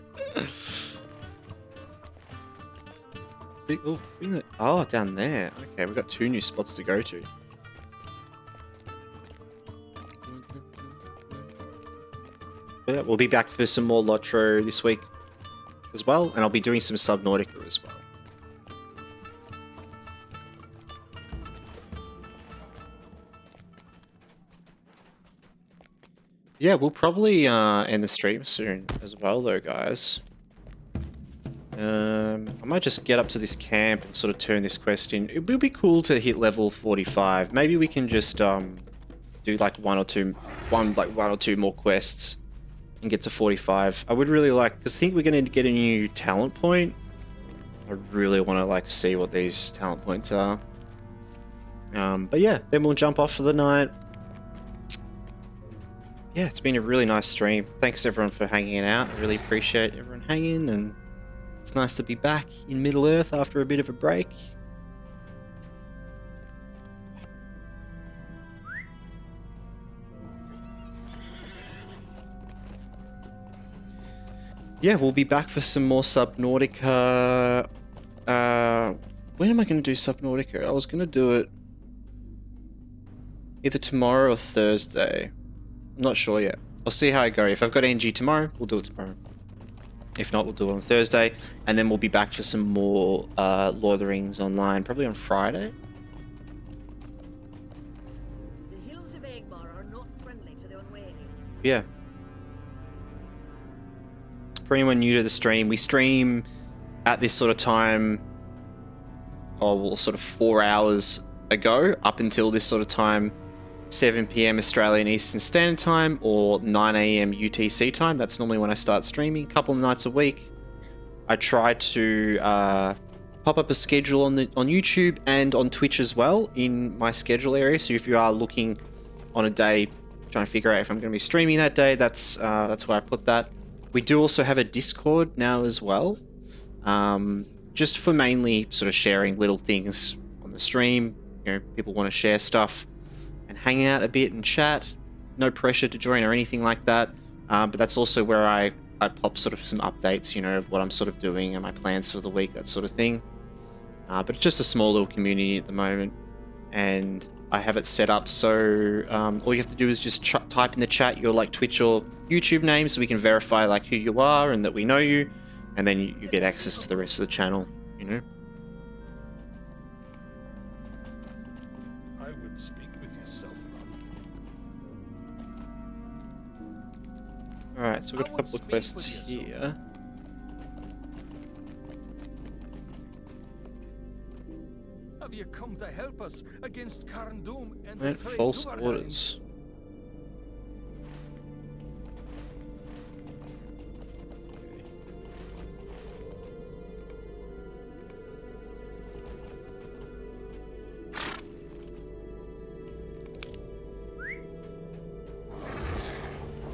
Oh, down there. Okay, we've got 2 new spots to go to. Yeah, we'll be back for some more LOTRO this week as well, and I'll be doing some Subnautica as well. Yeah, we'll probably end the stream soon as well though, guys. I might just get up to this camp and sort of turn this quest in. It will be cool to hit level 45. Maybe we can just do like one or two more quests and get to 45. I would really like, because I think we're going to get a new talent point. I really want to like see what these talent points are. But yeah, then we'll jump off for the night. Yeah, it's been a really nice stream. Thanks everyone for hanging out. I really appreciate everyone hanging, and it's nice to be back in Middle Earth after a bit of a break. Yeah, we'll be back for some more Subnautica. When am I going to do Subnautica? I was going to do it either tomorrow or Thursday. I'm not sure yet. I'll see how I go. If I've got NG tomorrow, we'll do it tomorrow. If not, we'll do it on Thursday. And then we'll be back for some more Lord of the Rings online, probably on Friday. The hills of Angmar are not friendly to the unwary. Yeah. for anyone new to the stream, we stream at this sort of time, well, sort of 4 hours ago, up until this sort of time, 7 PM Australian Eastern Standard Time or 9 AM UTC time. That's normally when I start streaming, a couple of nights a week. I try to pop up a schedule on YouTube and on Twitch as well in my schedule area. So if you are looking on a day, trying to figure out if I'm going to be streaming that day, that's where I put that. We do also have a Discord now as well, just for mainly sort of sharing little things on the stream. You know, people want to share stuff and hang out a bit and chat. No pressure to join or anything like that. But that's also where I pop sort of some updates, you know, of what I'm sort of doing and my plans for the week, that sort of thing. But it's just a small little community at the moment, and I have it set up so all you have to do is just type in the chat your like Twitch or YouTube name, so we can verify like who you are and that we know you, and then you get access to the rest of the channel, you know. I would speak with yourself, Alright, so we've got a couple of quests here. Have you come to help us against Carndum and the And trade false Duverheim? orders.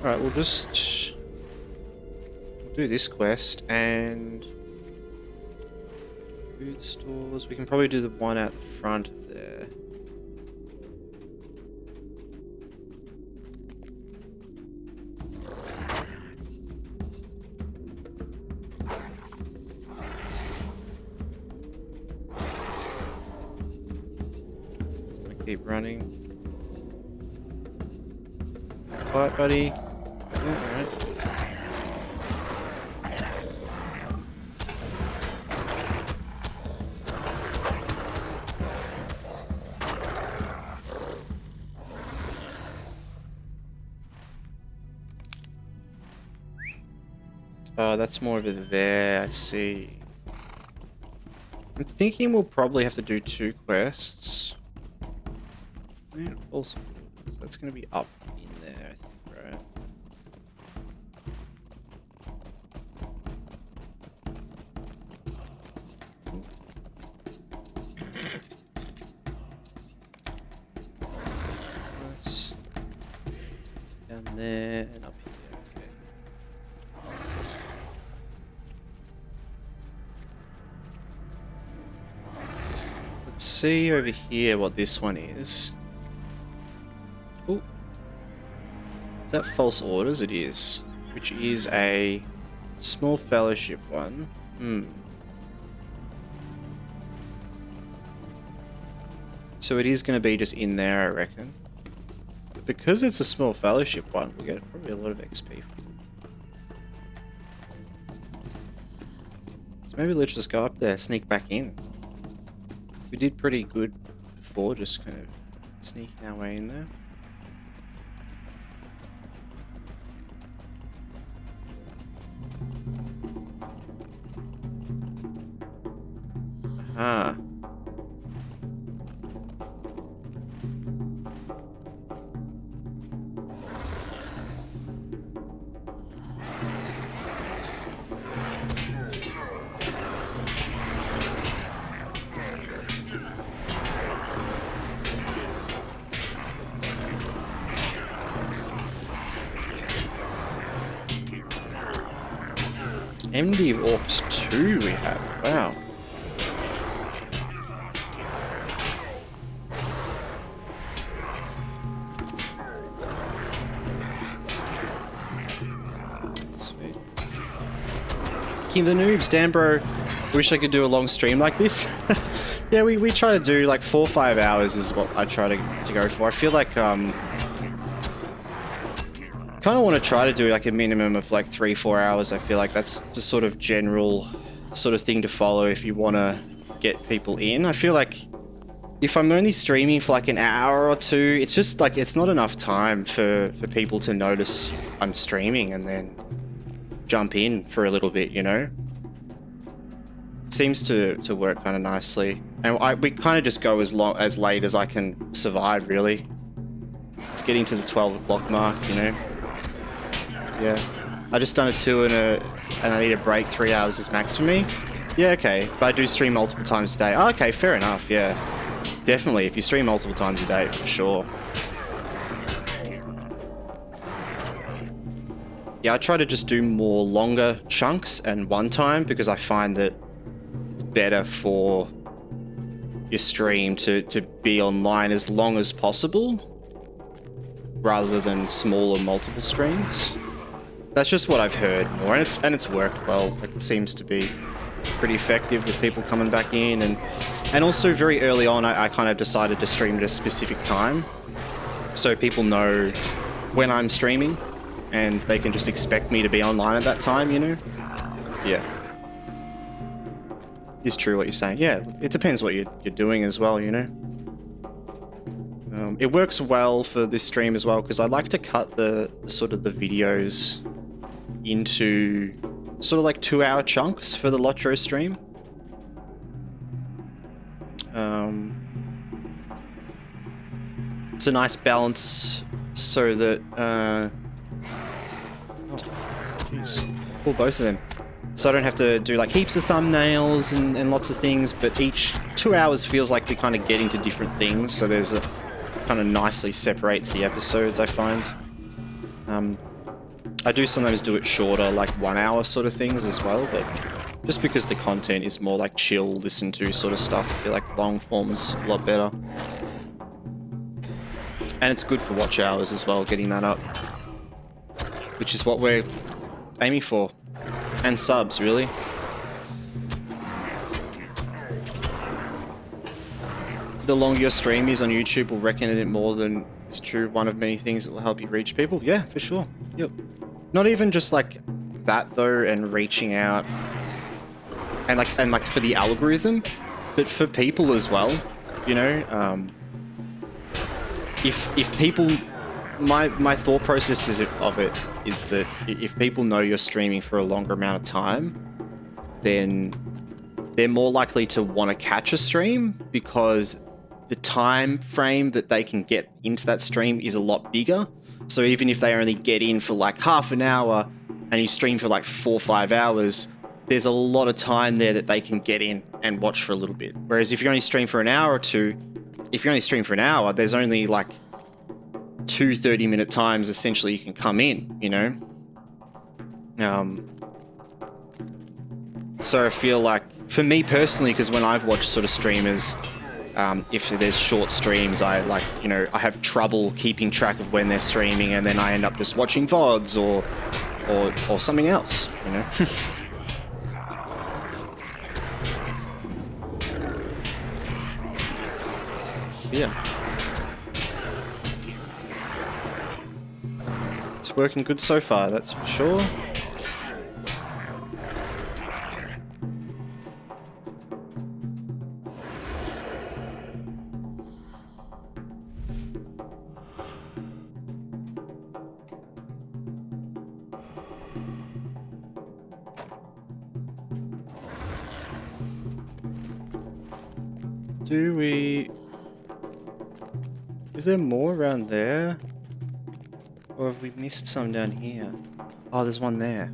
Alright, we'll just do this quest and food stores. We can probably do the one out the front of there. Just gonna keep running. Quiet, buddy. Alright. Oh, that's more over there, I see. I'm thinking we'll probably have to do 2 quests. And also, that's going to be up in there, I think, right? Nice. Down there and up here. Let's see over here what this one is. Oh, is that false orders? It is, which is a small fellowship one. So it is going to be just in there, I reckon. But because it's a small fellowship one, we get probably a lot of XP. So maybe let's just go up there, sneak back in. We did pretty good before, just kind of sneaking our way in there. Aha. MD of Orcs 2 we have. Wow. Sweet. King of the Noobs, damn bro. I wish I could do a long stream like this. Yeah, we try to do like 4 or 5 hours is what I try to go for. I feel like kind of want to try to do like a minimum of like 3-4 hours. I feel like that's the sort of general sort of thing to follow if you want to get people in. I feel like if I'm only streaming for like an hour or 2, it's just like it's not enough time for people to notice I'm streaming, and then jump in for a little bit, you know? It seems to work kind of nicely. And we kind of just go as late as I can survive, really. It's getting to the 12 o'clock mark, you know? Yeah. I just done a 2 and I need a break. 3 hours is max for me. Yeah, okay. But I do stream multiple times a day. Oh, okay, fair enough, yeah. Definitely, if you stream multiple times a day, for sure. Yeah, I try to just do more longer chunks and one time because I find that it's better for your stream to be online as long as possible rather than smaller multiple streams. That's just what I've heard more, and it's worked well. Like, it seems to be pretty effective with people coming back in, and also very early on I kind of decided to stream at a specific time so people know when I'm streaming and they can just expect me to be online at that time, you know? Yeah. It's true what you're saying. Yeah, it depends what you're doing as well, you know? It works well for this stream as well because I like to cut the sort of the videos into sort of like 2-hour chunks for the LOTRO stream. It's a nice balance so that oh, jeez, pull both of them. So I don't have to do like heaps of thumbnails and lots of things, but each 2 hours feels like we kind of get into different things, so there's a kind of nicely separates the episodes, I find. I do sometimes do it shorter, like 1 hour sort of things as well, but just because the content is more like chill, listen to sort of stuff, I feel like long form's a lot better. And it's good for watch hours as well, getting that up, which is what we're aiming for. And subs, really. The longer your stream is on YouTube will reckon it more than is true one of many things that will help you reach people. Yeah, for sure. Yep. Not even just like that though, and reaching out and like for the algorithm, but for people as well, you know. If people, my thought process of it is that if people know you're streaming for a longer amount of time, then they're more likely to want to catch a stream because the time frame that they can get into that stream is a lot bigger. So even if they only get in for like half an hour and you stream for like 4 or 5 hours, there's a lot of time there that they can get in and watch for a little bit. Whereas if you only stream for an hour or two, if you only stream for an hour, there's only like 2 30-minute times essentially you can come in, you know? So I feel like, for me personally, because when I've watched sort of streamers, if there's short streams, I like, you know, I have trouble keeping track of when they're streaming, and then I end up just watching VODs or something else, you know? Yeah. It's working good so far, that's for sure. Do we... Is there more around there? Or have we missed some down here? Oh, there's one there.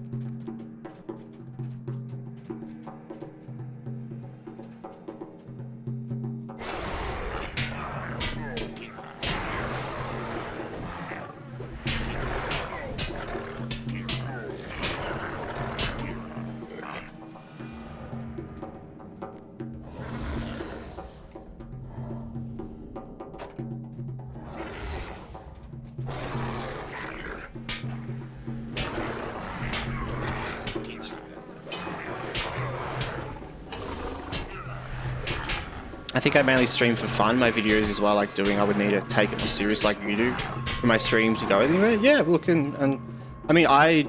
I think I mainly stream for fun. My videos as well, I like doing, I would need to take it more serious like you do for my stream to go anywhere. Yeah, look, and I mean, I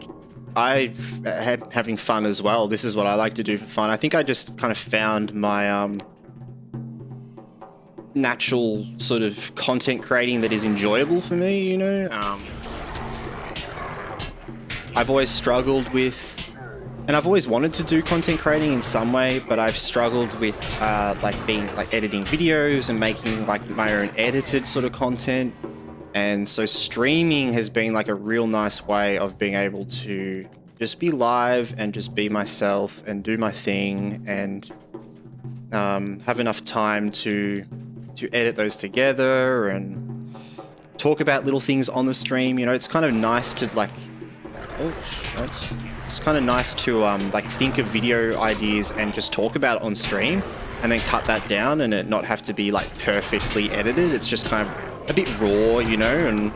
had having fun as well. This is what I like to do for fun. I think I just kind of found my natural sort of content creating that is enjoyable for me, you know. I've always struggled with And I've always wanted to do content creating in some way, but I've struggled with like editing videos and making like my own edited sort of content. And so streaming has been like a real nice way of being able to just be live and just be myself and do my thing and have enough time to edit those together and talk about little things on the stream. You know, it's kind of nice to like, it's kind of nice to like think of video ideas and just talk about it on stream and then cut that down and it not have to be like perfectly edited. It's just kind of a bit raw, you know,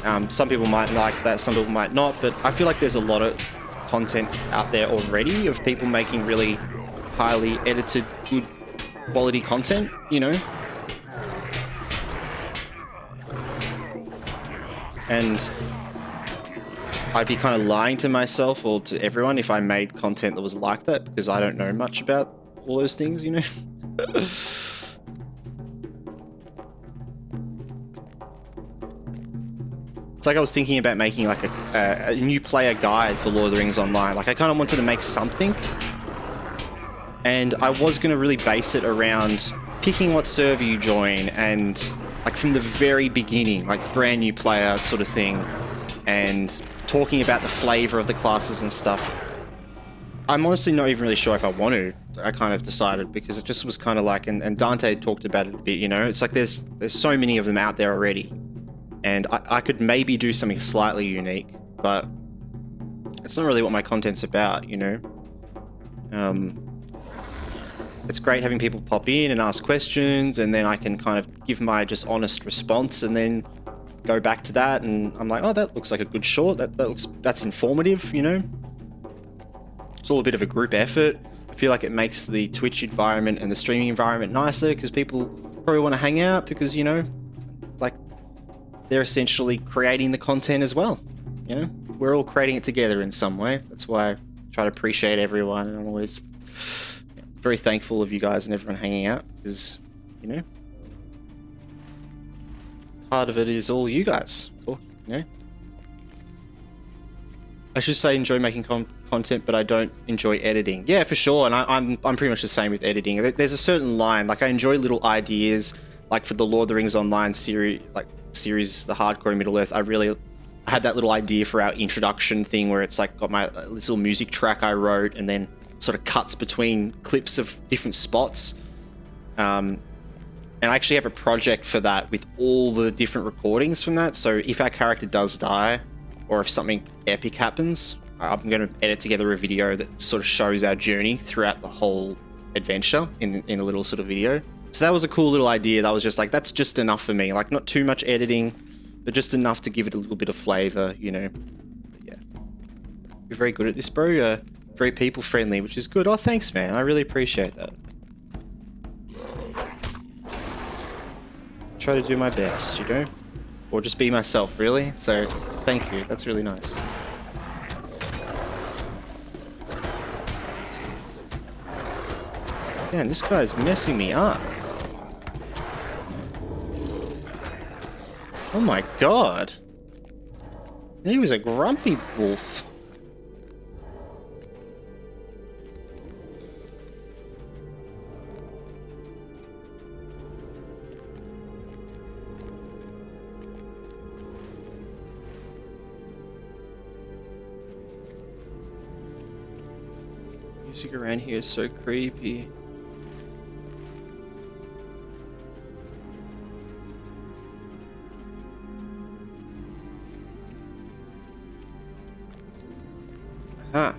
and some people might like that, some people might not, but I feel like there's a lot of content out there already of people making really highly edited, good quality content, you know. And I'd be kind of lying to myself or to everyone if I made content that was like that, because I don't know much about all those things, you know? It's like I was thinking about making like a new player guide for Lord of the Rings Online. Like I kind of wanted to make something, and I was going to really base it around picking what server you join and like from the very beginning, like brand new player sort of thing, and talking about the flavor of the classes and stuff. I'm honestly not even really sure if I want to. I kind of decided because it just was kind of like, and Dante talked about it a bit, you know, it's like there's so many of them out there already. And I could maybe do something slightly unique, but it's not really what my content's about, you know? It's great having people pop in and ask questions, and then I can kind of give my just honest response and then go back to that, and I'm like, oh, that looks like a good short. That's informative, you know? It's all a bit of a group effort. I feel like it makes the Twitch environment and the streaming environment nicer because people probably want to hang out because, you know, like they're essentially creating the content as well. You know, we're all creating it together in some way. That's why I try to appreciate everyone, and I'm always very thankful of you guys and everyone hanging out because, you know, part of it is all you guys talking, you know. I should say enjoy making content, but I don't enjoy editing. Yeah, for sure, and I'm pretty much the same with editing. There's a certain line, like I enjoy little ideas, like for the Lord of the Rings Online series, the Hardcore in Middle Earth. I had that little idea for our introduction thing where it's like got my little music track I wrote, and then sort of cuts between clips of different spots. And I actually have a project for that with all the different recordings from that. So if our character does die, or if something epic happens, I'm going to edit together a video that sort of shows our journey throughout the whole adventure in a little sort of video. So that was a cool little idea. That was just like, that's just enough for me. Like not too much editing, but just enough to give it a little bit of flavor, you know. But yeah, you're very good at this, bro. Very people friendly, which is good. Oh, thanks, man. I really appreciate that. Try to do my best, you know, or just be myself, really. So thank you. That's really nice. Man, this guy's messing me up. Oh my god. He was a grumpy wolf. Music around here is so creepy. Huh.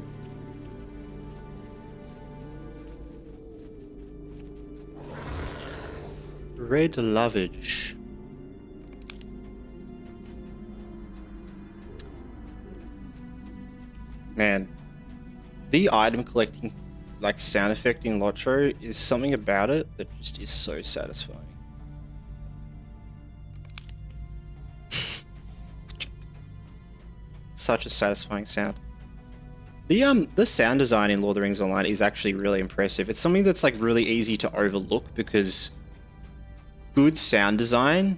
Red lovage. Man, the item collecting, like sound effect in LOTRO, is something about it that just is so satisfying. Such a satisfying sound. The sound design in Lord of the Rings Online is actually really impressive. It's something that's like really easy to overlook because good sound design,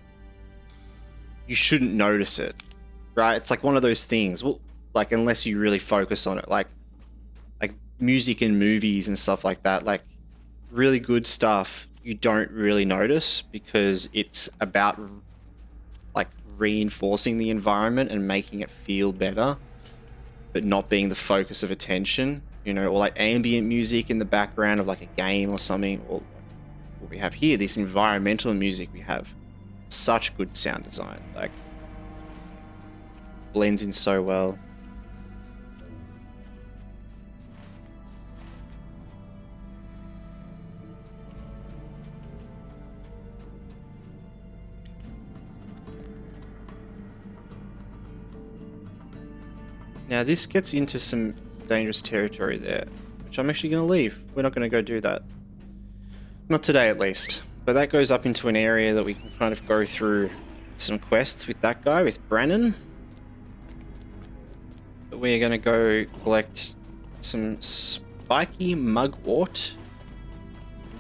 you shouldn't notice it, right? It's like one of those things, well, like unless you really focus on it. Like music in movies and stuff like that, like really good stuff, you don't really notice because it's about like reinforcing the environment and making it feel better, but not being the focus of attention, you know, or like ambient music in the background of like a game or something, or what we have here, this environmental music we have. Such good sound design, like blends in so well. Now this gets into some dangerous territory there, which I'm actually going to leave. We're not going to go do that. Not today at least. But that goes up into an area that we can kind of go through some quests with that guy, with Brennan. But we're going to go collect some spiky mugwort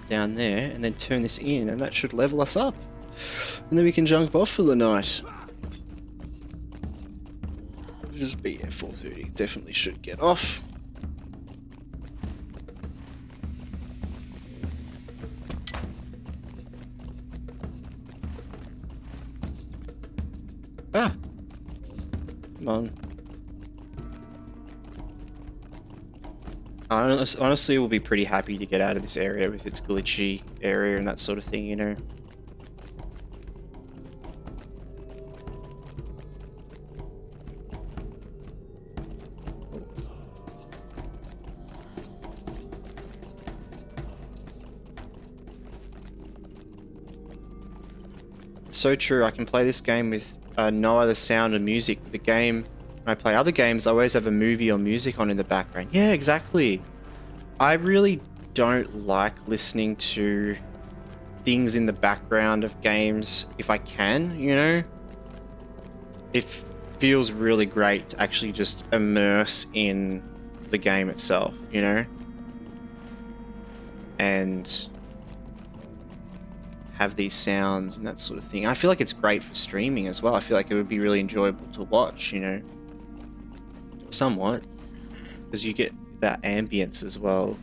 down there and then turn this in, and that should level us up. And then we can jump off for the night. Just be at 4:30. Definitely should get off. Ah! Come on. I honestly will be pretty happy to get out of this area with its glitchy area and that sort of thing, you know. So true, I can play this game with no other sound or music. The game, when I play other games, I always have a movie or music on in the background. Yeah, exactly. I really don't like listening to things in the background of games if I can, you know? It feels really great to actually just immerse in the game itself, you know? And have these sounds and that sort of thing. I feel like it's great for streaming as well. I feel like it would be really enjoyable to watch, you know, somewhat, because you get that ambience as well.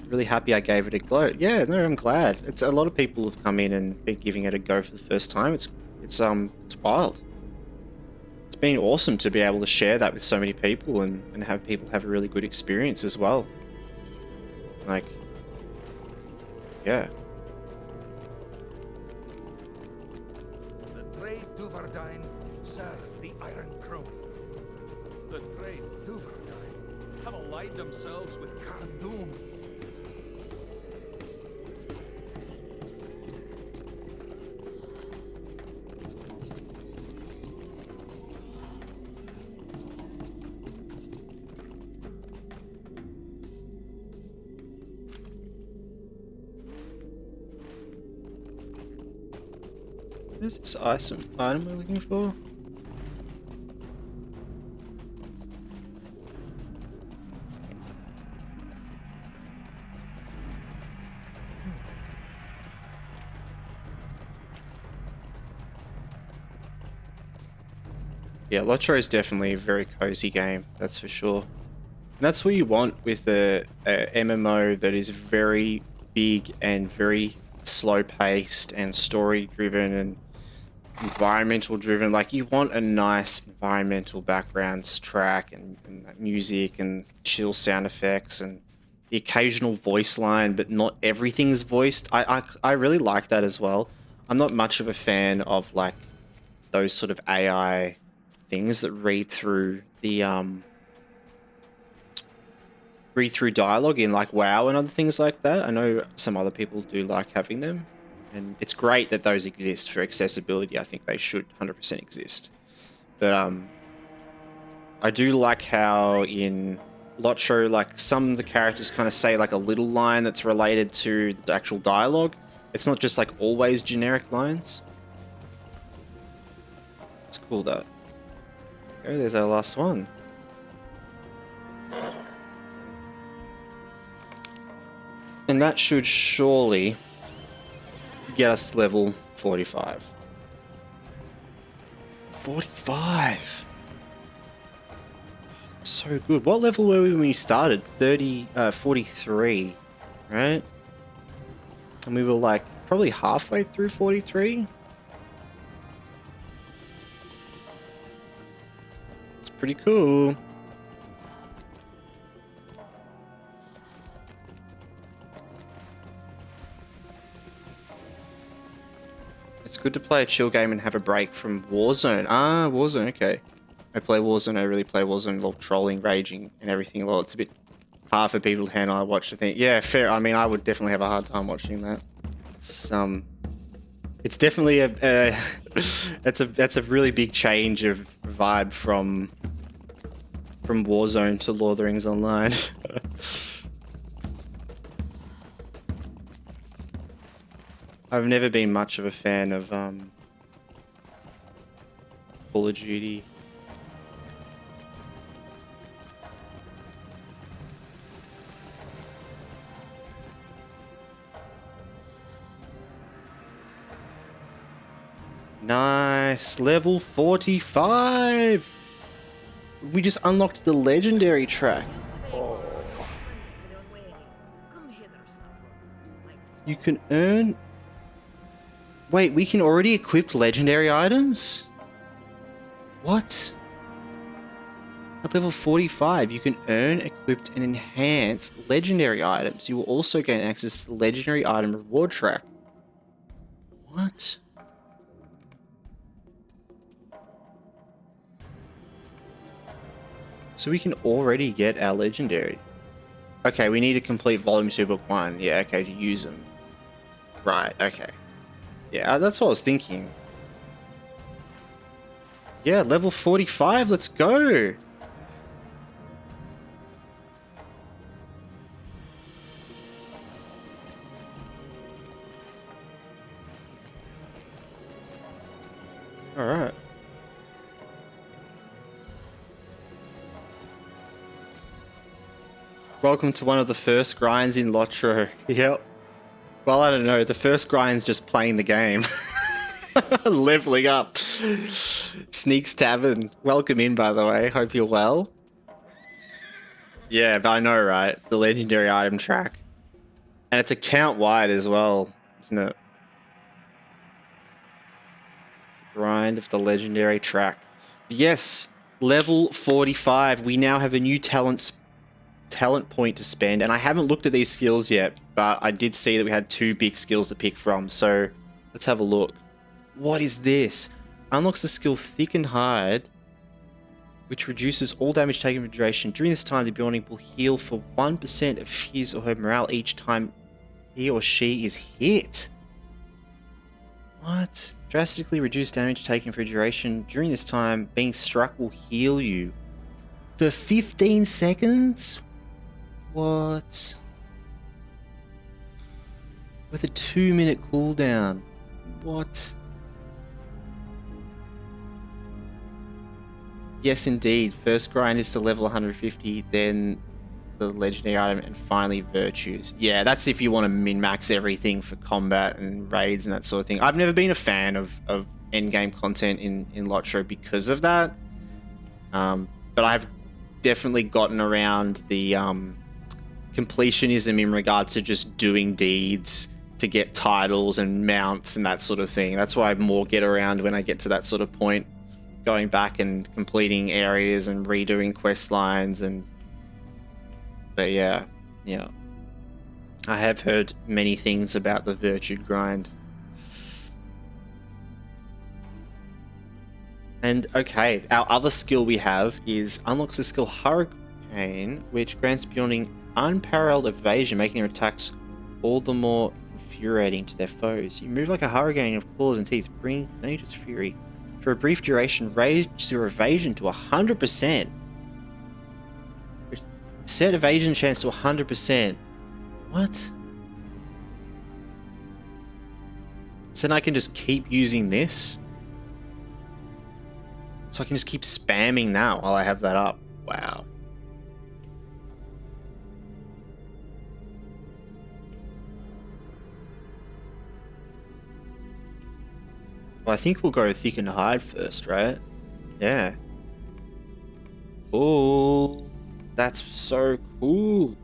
Really happy I gave it a go. Yeah, no, I'm glad. It's a lot of people have come in and been giving it a go for the first time. It's wild. It's been awesome to be able to share that with so many people and have people have a really good experience as well. Like, yeah. The trade Duvardine serve the Iron Crow. The trade Duvardine have allied themselves with Cardoon. What is this item we're looking for? Yeah, LOTRO is definitely a very cozy game, that's for sure. And that's what you want with a MMO that is very big and very slow paced and story driven and environmental driven. Like, you want a nice environmental backgrounds track and music and chill sound effects and the occasional voice line, but not everything's voiced. I really like that as well. I'm not much of a fan of like those sort of AI things that read through the dialogue in like WoW and other things like that. I know some other people do like having them, and it's great that those exist for accessibility. I think they should 100% exist. But I do like how in LOTRO, like, some of the characters kind of say like a little line that's related to the actual dialogue. It's not just like always generic lines. It's cool though. Okay, there's our last one. And that should surely get us to level 45. 45! So good. What level were we when we started? 43, right? And we were like probably halfway through 43. It's pretty cool. It's good to play a chill game and have a break from Warzone. Ah, Warzone, okay. I play Warzone, I really play Warzone, a lot of trolling, raging, and everything. Well, it's a bit hard for people to handle. I watch the thing. Yeah, fair. I mean, I would definitely have a hard time watching that. It's definitely that's a really big change of vibe from Warzone to Lord of the Rings Online. I've never been much of a fan of Call of Duty. Nice, level 45. We just unlocked the legendary track. Oh. You can earn. Wait, we can already equip legendary items? What? At level 45, you can earn, equip, and enhance legendary items. You will also gain access to the legendary item reward track. What? So we can already get our legendary. Okay, we need to complete Volume 2, Book 1. Yeah, okay, to use them. Right, okay. Yeah, that's what I was thinking. Yeah, level 45, let's go! Alright. Welcome to one of the first grinds in LOTRO. Yep. Well, I don't know. The first grind's just playing the game. Leveling up. Sneaks Tavern. Welcome in, by the way. Hope you're well. Yeah, but I know, right? The legendary item track. And it's account wide as well, isn't it? Grind of the legendary track. Yes, level 45. We now have a new talent point to spend, and I haven't looked at these skills yet, but I did see that we had 2 big skills to pick from, so let's have a look. What is this? Unlocks the skill Thick and Hide, which reduces all damage taken for duration. During this time, the Beyonding will heal for 1% of his or her morale each time he or she is hit. What? Drastically reduce damage taken for duration. During this time, being struck will heal you for 15 seconds? What? With a 2-minute cooldown. What? Yes, indeed. First grind is to level 150, then the legendary item, and finally virtues. Yeah, that's if you want to min-max everything for combat and raids and that sort of thing. I've never been a fan of endgame content in LOTRO because of that. But I've definitely gotten around the completionism in regards to just doing deeds to get titles and mounts and that sort of thing. That's why I more get around when I get to that sort of point, going back and completing areas and redoing quest lines. But yeah, I have heard many things about the virtued grind. And okay, our other skill we have is unlocks the skill Hurricane, which grants Beyonding unparalleled evasion, making their attacks all the more infuriating to their foes. You move like a hurricane of claws and teeth, bringing nature's fury. For a brief duration, raise your evasion to 100%. Set evasion chance to 100%. What? So then I can just keep using this? So I can just keep spamming that while I have that up. Wow. Well, I think we'll go Thick and Hide first, right? Yeah. cool. That's so cool.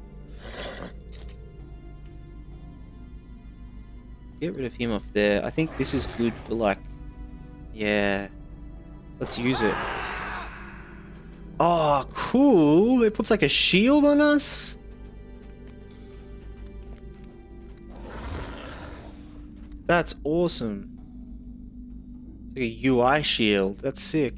Get rid of him off there. I think this is good for like, yeah. Let's use it. Oh, cool. It puts like a shield on us. That's awesome. It's like a UI shield. That's sick.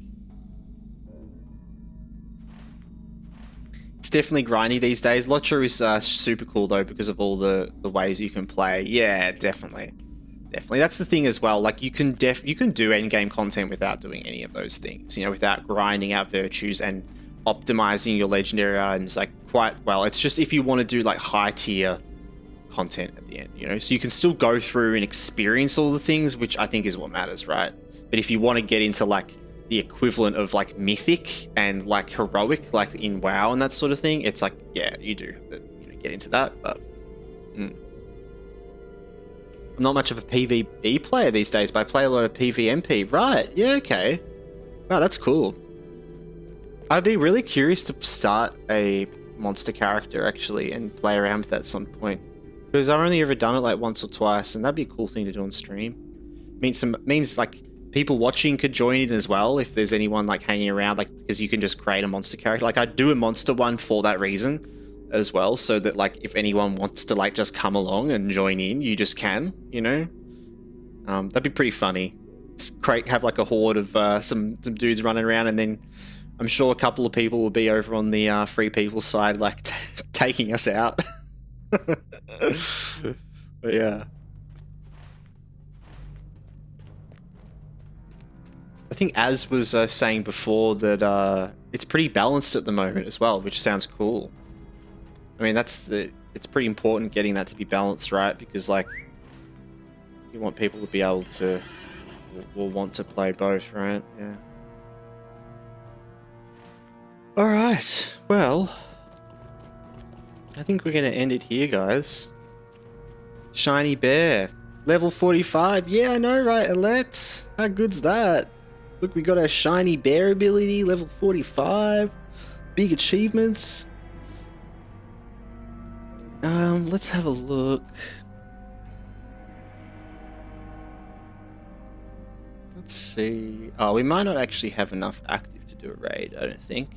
It's definitely grindy these days. LOTRO is super cool though because of all the ways you can play. Yeah, definitely. Definitely. That's the thing as well. Like you can do endgame content without doing any of those things, you know, without grinding out virtues and optimizing your legendary items like quite well. It's just if you want to do like high tier content at the end, you know, so you can still go through and experience all the things, which I think is what matters, right? But if you want to get into like the equivalent of like mythic and like heroic, like in WoW and that sort of thing, it's like, yeah, you do have to, you know, get into that. But I'm not much of a PvE player these days, but I play a lot of PvMP. Right, yeah, okay. Wow, that's cool. I'd be really curious to start a monster character actually and play around with that at some point. Because I've only ever done it like once or twice, and that'd be a cool thing to do on stream. Means like people watching could join in as well if there's anyone like hanging around, like because you can just create a monster character. Like I'd do a monster one for that reason as well, so that like if anyone wants to like just come along and join in, you just can, you know. That'd be pretty funny. Have like a horde of some dudes running around, and then I'm sure a couple of people will be over on the free people side, like taking us out. But yeah, I think Az was saying before that it's pretty balanced at the moment as well, which sounds cool. I mean, it's pretty important getting that to be balanced, right? Because like you want people to be able to or want to play both, right? Yeah. All right. Well, I think we're going to end it here, guys. Shiny Bear. Level 45. Yeah, I know, right, Alette? How good's that? Look, we got our Shiny Bear ability, level 45. Big achievements. Let's have a look. Let's see. Oh, we might not actually have enough active to do a raid, I don't think.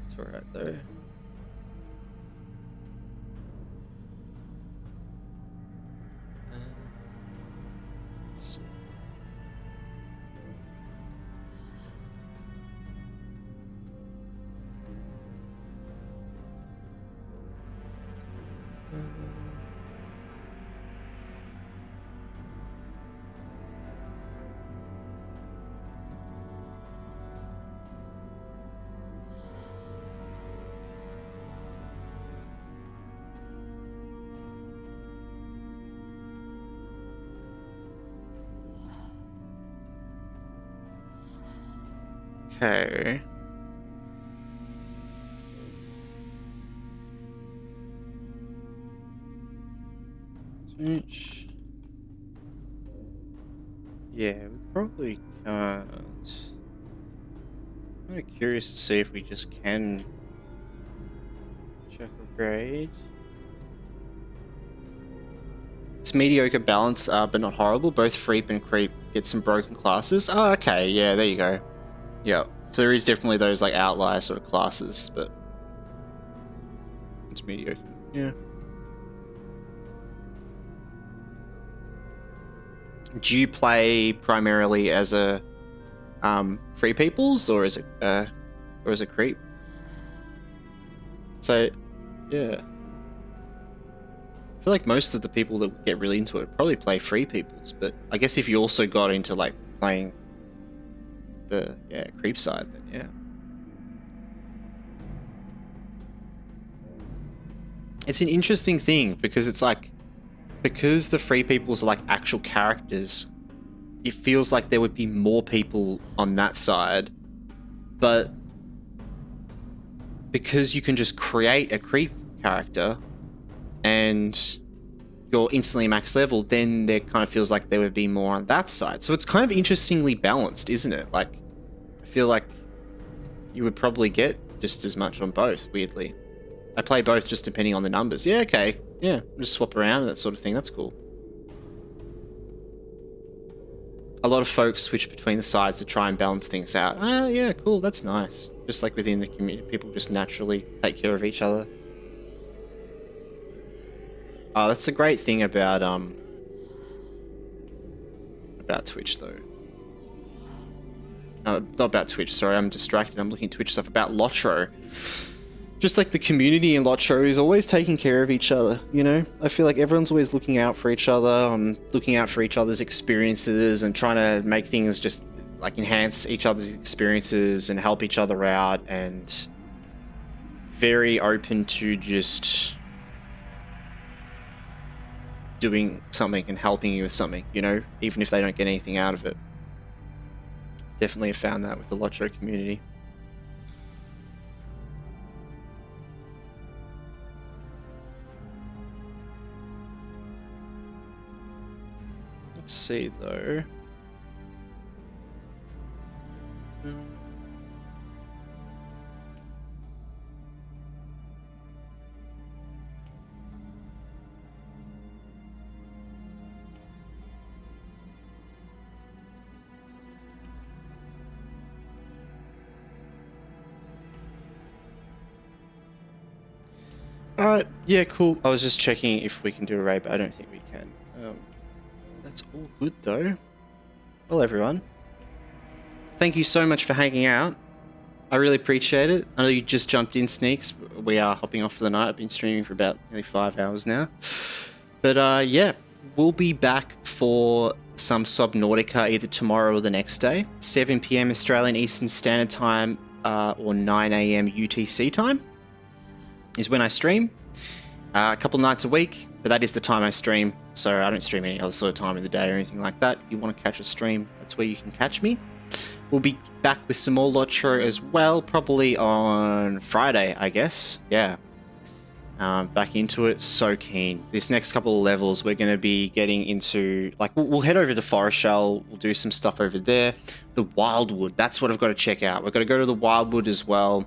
It's alright, though. Let's see. Okay. Switch. Yeah, we probably can't. I'm kind of curious to see if we just can check a grade. It's mediocre balance, but not horrible. Both Freep and Creep get some broken classes. Oh, okay. Yeah, there you go. Yeah, so there is definitely those like outlier sort of classes, but it's mediocre. Yeah. Do you play primarily as a free peoples or as a creep? So, yeah. I feel like most of the people that get really into it probably play free peoples, but I guess if you also got into like playing the creep side, then yeah. It's an interesting thing because it's like, because the free peoples are like actual characters, it feels like there would be more people on that side, but because you can just create a creep character and you're instantly max level, then there kind of feels like there would be more on that side. So it's kind of interestingly balanced, isn't it? Like, I feel like you would probably get just as much on both, weirdly. I play both just depending on the numbers. Yeah, okay. Yeah, just swap around and that sort of thing. That's cool. A lot of folks switch between the sides to try and balance things out. Ah, yeah, cool. That's nice. Just like within the community, people just naturally take care of each other. Oh, that's the great thing about Twitch, though. Not about Twitch, sorry, I'm distracted. I'm looking at Twitch stuff about LOTRO. Just like the community in LOTRO is always taking care of each other, you know? I feel like everyone's always looking out for each other, looking out for each other's experiences and trying to make things just like enhance each other's experiences and help each other out, and very open to just doing something and helping you with something, you know, even if they don't get anything out of it. Definitely have found that with the LOTRO community. Let's see though. Alright, yeah, cool. I was just checking if we can do a raid, but I don't think we can. That's all good though. Well, everyone, thank you so much for hanging out. I really appreciate it. I know you just jumped in, Sneaks. We are hopping off for the night. I've been streaming for about nearly 5 hours now. But yeah, we'll be back for some Subnautica either tomorrow or the next day. 7 PM Australian Eastern Standard Time or 9 AM UTC time is when I stream. A couple nights a week, but that is the time I stream, so I don't stream any other sort of time of the day or anything like that. If you want to catch a stream, that's where you can catch me. We'll be back with some more LOTRO as well, probably on Friday, I guess. Yeah. Back into it, so keen. This next couple of levels, we're going to be getting into, like, we'll head over to Forest Shell, we'll do some stuff over there. The Wildwood, that's what I've got to check out. We've got to go to the Wildwood as well.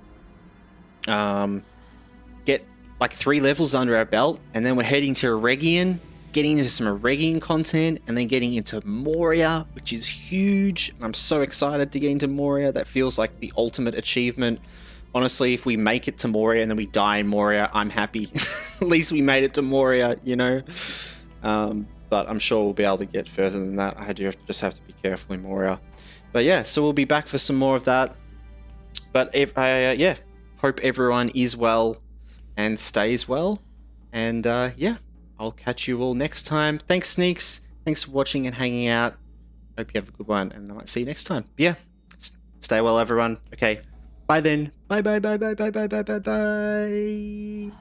Get like 3 levels under our belt, and then we're heading to Eregion, getting into some Eregion content, and then getting into Moria, which is huge. I'm so excited to get into Moria. That feels like the ultimate achievement. Honestly, if we make it to Moria and then we die in Moria, I'm happy. At least we made it to Moria, you know. But I'm sure we'll be able to get further than that. I just have to be careful in Moria. But yeah, so we'll be back for some more of that. But if yeah, hope everyone is well and stays well. And yeah, I'll catch you all next time. Thanks, Sneaks. Thanks for watching and hanging out. Hope you have a good one, and I might see you next time. But yeah, stay well, everyone. Okay, bye then. Bye, bye, bye, bye, bye, bye, bye, bye, bye.